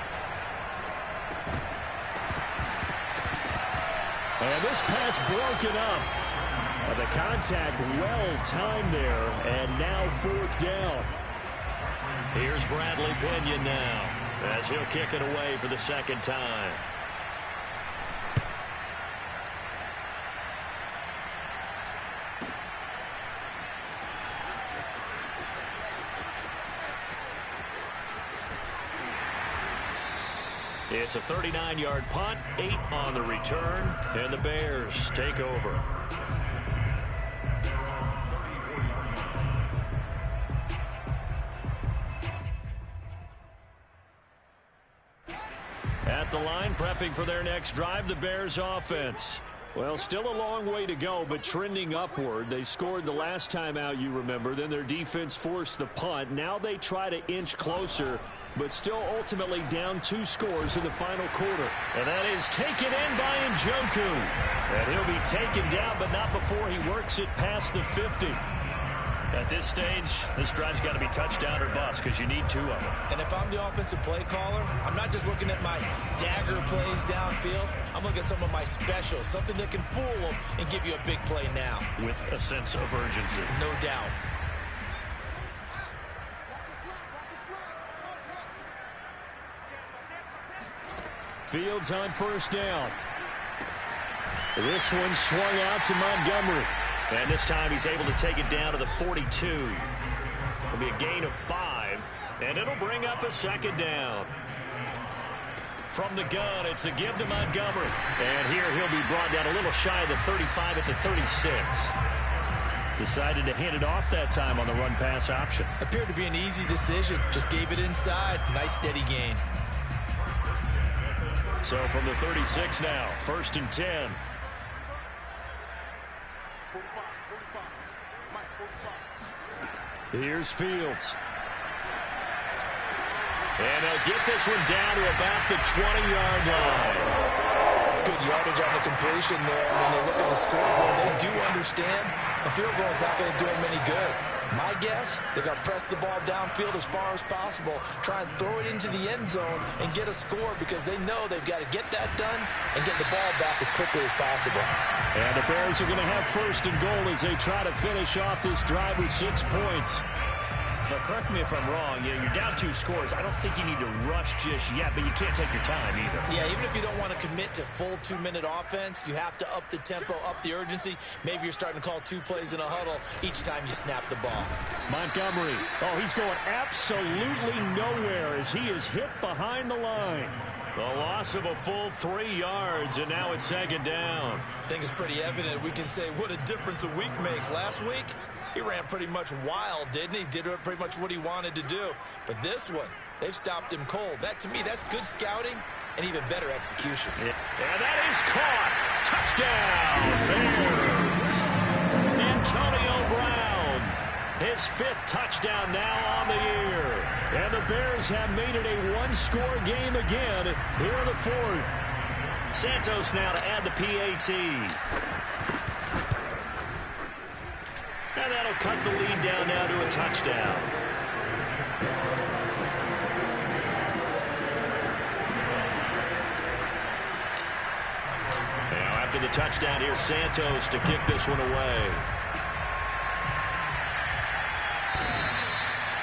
And this pass broken up. The contact well timed there, and now 4th down. Here's Bradley Pinion now as he'll kick it away for the 2nd time. It's a 39-yard punt, 8 on the return, and the Bears take over. At the line, prepping for their next drive, the Bears offense. Well, still a long way to go, but trending upward. They scored the last time out, you remember. Then their defense forced the punt. Now they try to inch closer, but still ultimately down 2 scores in the final quarter. And that is taken in by Njoku. And he'll be taken down, but not before he works it past the 50. At this stage, this drive's got to be touchdown or bust because you need 2 of them. And if I'm the offensive play caller, I'm not just looking at my dagger plays downfield. I'm looking at some of my specials, something that can fool them and give you a big play now. With a sense of urgency. No doubt. Fields on 1st down. This one swung out to Montgomery. And this time he's able to take it down to the 42. It'll be a gain of 5, and it'll bring up a 2nd down. From the gun, it's a give to Montgomery. And here he'll be brought down a little shy of the 35 at the 36. Decided to hand it off that time on the run-pass option. Appeared to be an easy decision. Just gave it inside. Nice steady gain. So from the 36 now, 1st and 10. Here's Fields. And they'll get this one down to about the 20-yard line. Good yardage on the completion there. When they look at the scoreboard, they do understand a field goal is not going to do them any good. My guess, they're going to press the ball downfield as far as possible, try and throw it into the end zone and get a score because they know they've got to get that done and get the ball back as quickly as possible. And the Bears are going to have 1st and goal as they try to finish off this drive with 6 points. But correct me if I'm wrong, you're down 2 scores. I don't think you need to rush just yet, but you can't take your time either. Yeah, even if you don't want to commit to full 2-minute offense, you have to up the tempo, up the urgency. Maybe you're starting to call 2 plays in a huddle each time you snap the ball. Montgomery, oh, he's going absolutely nowhere as he is hit behind the line. The loss of a full 3 yards, and now it's 2nd down. I think it's pretty evident. We can say what a difference a week makes. Last week, he ran pretty much wild, didn't he? Did pretty much what he wanted to do. But this one, they've stopped him cold. That, to me, that's good scouting and even better execution. Yeah. And that is caught. Touchdown, Bears. Antonio Brown, his 5th touchdown now on the year. And the Bears have made it a 1-score game again here in the 4th. Santos now to add the PAT. And that'll cut the lead down now to a touchdown. Now after the touchdown. Here's Santos to kick this one away.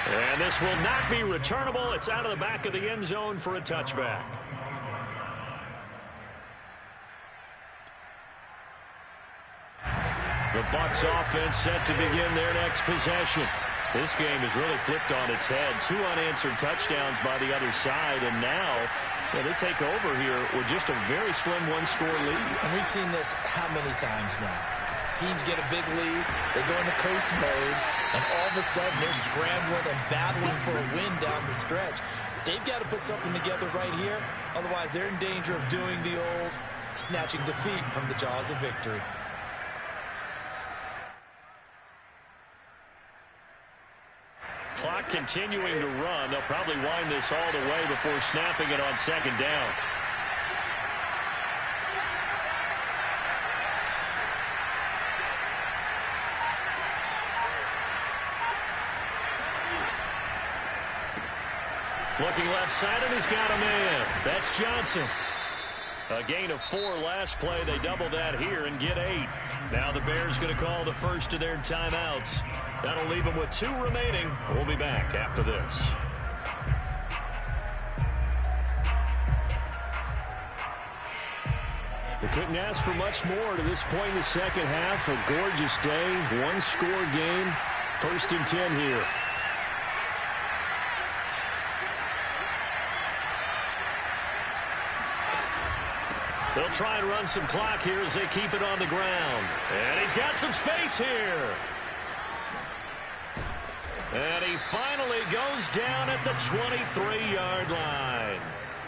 And this will not be returnable. It's out of the back of the end zone for a touchback. The Bucs offense set to begin their next possession. This game has really flipped on its head. 2 unanswered touchdowns by the other side, and now they take over here with just a very slim one-score lead. And we've seen this how many times now? Teams get a big lead, they go into coast mode, and all of a sudden they're scrambling and battling for a win down the stretch. They've got to put something together right here, otherwise they're in danger of doing the old snatching defeat from the jaws of victory. Clock continuing to run. They'll probably wind this all the way before snapping it on second down. Looking left side, and he's got a man. That's Johnson. A gain of 4 last play. They double that here and get 8. Now the Bears going to call the first of their timeouts. That'll leave them with 2 remaining. We'll be back after this. They couldn't ask for much more to this point in the second half. A gorgeous day, 1-score game. 1st and 10 here. They'll try and run some clock here as they keep it on the ground. And he's got some space here. And he finally goes down at the 23-yard line.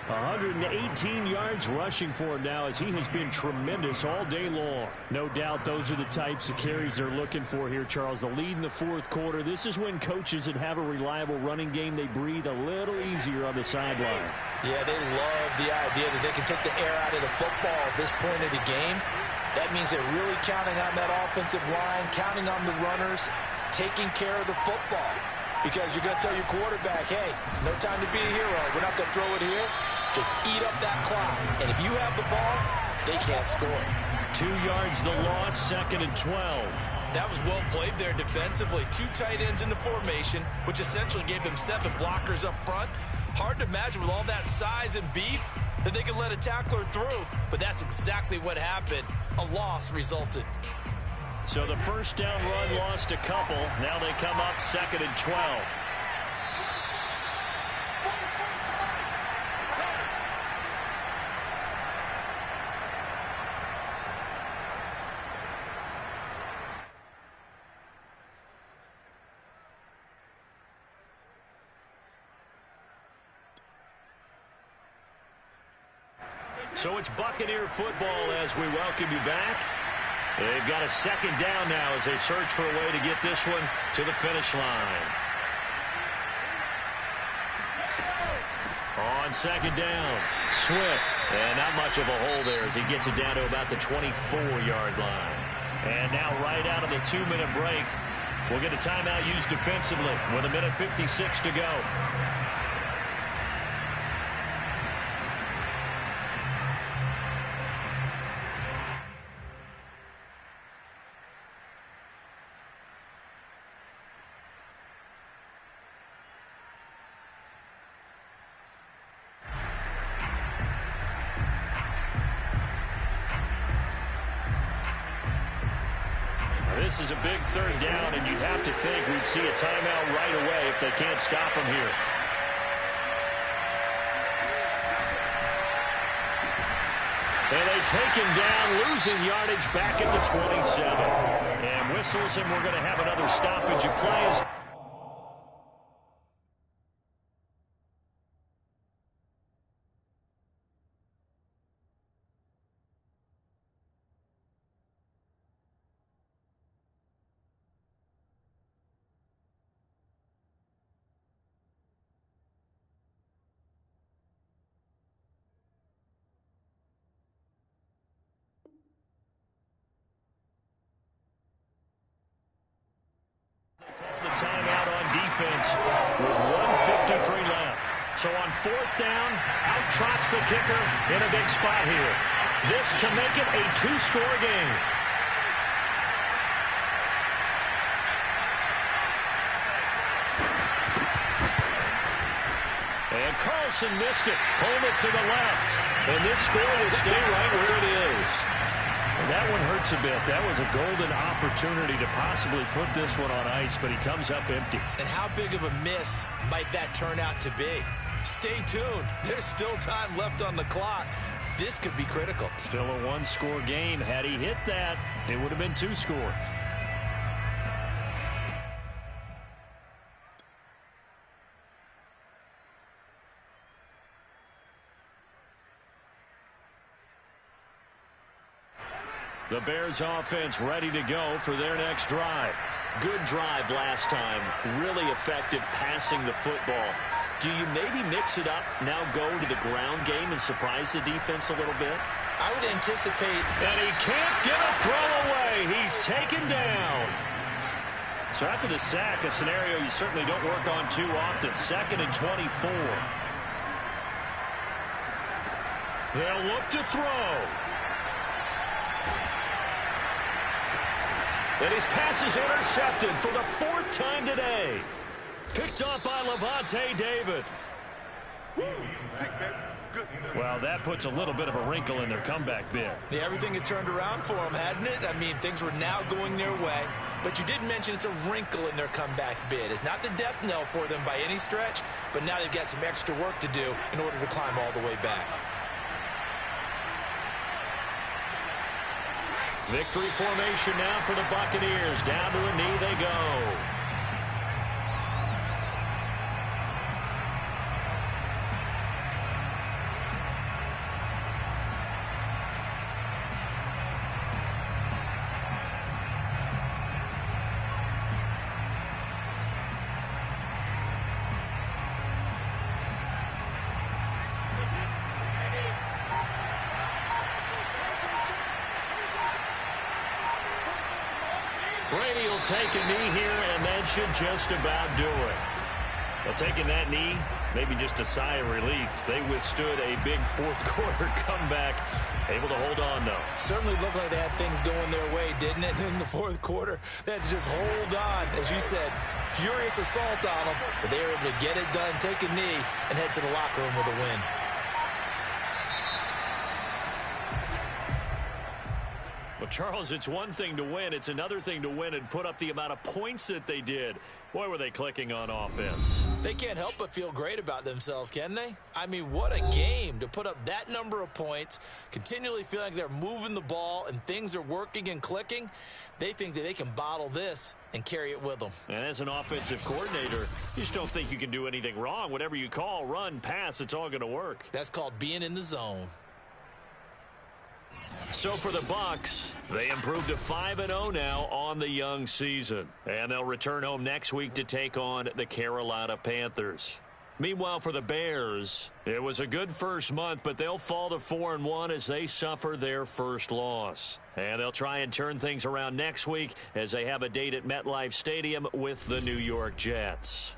118 yards rushing for him now, as he has been tremendous all day long. No doubt those are the types of carries they're looking for here, Charles. The lead in the 4th quarter. This is when coaches that have a reliable running game, they breathe a little easier on the sideline. Yeah, they love the idea that they can take the air out of the football at this point of the game. That means they're really counting on that offensive line, counting on the runners, taking care of the football. Because you're going to tell your quarterback, hey, no time to be a hero. We're not going to throw it here. Just eat up that clock. And if you have the ball, they can't score. 2 yards the loss, 2nd and 12. That was well played there defensively. 2 tight ends in the formation, which essentially gave them 7 blockers up front. Hard to imagine with all that size and beef that they could let a tackler through. But that's exactly what happened. A loss resulted. So the first down run lost a couple. Now they come up 2nd and 12. So it's Buccaneer football as we welcome you back. They've got a 2nd down now as they search for a way to get this one to the finish line. On 2nd down, Swift. And not much of a hole there as he gets it down to about the 24-yard line. And now right out of the 2-minute break, we'll get a timeout used defensively with 1:56 to go. This is a big 3rd down, and you'd have to think we'd see a timeout right away if they can't stop him here. And they take him down, losing yardage back at the 27. And whistles, and we're going to have another stoppage of plays. Timeout on defense with 1:53 left. So on 4th down, out trots the kicker in a big spot here. This to make it a two-score game. And Carlson missed it. Hold it to the left. And this score will stay right where it is. And that one hurts a bit. That was a golden opportunity to possibly put this one on ice, but he comes up empty. And how big of a miss might that turn out to be? Stay tuned. There's still time left on the clock. This could be critical. Still a one-score game. Had he hit that, it would have been two scores. The Bears offense ready to go for their next drive. Good drive last time. Really effective passing the football. Do you maybe mix it up, now go to the ground game and surprise the defense a little bit? I would anticipate. And he can't get a throw away. He's taken down. So after the sack, a scenario you certainly don't work on too often. 2nd and 24. They'll look to throw. And his pass is intercepted for the 4th time today. Picked up by Levante David. Well, that puts a little bit of a wrinkle in their comeback bid. Yeah, everything had turned around for them, hadn't it? I mean, things were now going their way. But you did mention it's a wrinkle in their comeback bid. It's not the death knell for them by any stretch, but now they've got some extra work to do in order to climb all the way back. Victory formation now for the Buccaneers. Down to a knee they go. Brady will take a knee here, and that should just about do it. Well, taking that knee, maybe just a sigh of relief. They withstood a big fourth-quarter comeback. Able to hold on, though. Certainly looked like they had things going their way, didn't it? In the fourth quarter, they had to just hold on. As you said, furious assault on them, but they were able to get it done, take a knee, and head to the locker room with a win. Well, Charles, it's one thing to win. It's another thing to win and put up the amount of points that they did. Boy, were they clicking on offense. They can't help but feel great about themselves, can they? I mean, what a game to put up that number of points, continually feel like they're moving the ball and things are working and clicking. They think that they can bottle this and carry it with them. And as an offensive coordinator, you just don't think you can do anything wrong. Whatever you call, run, pass, it's all going to work. That's called being in the zone. So for the Bucs, they improved to 5-0 now on the young season. And they'll return home next week to take on the Carolina Panthers. Meanwhile, for the Bears, it was a good first month, but they'll fall to 4-1 as they suffer their first loss. And they'll try and turn things around next week as they have a date at MetLife Stadium with the New York Jets.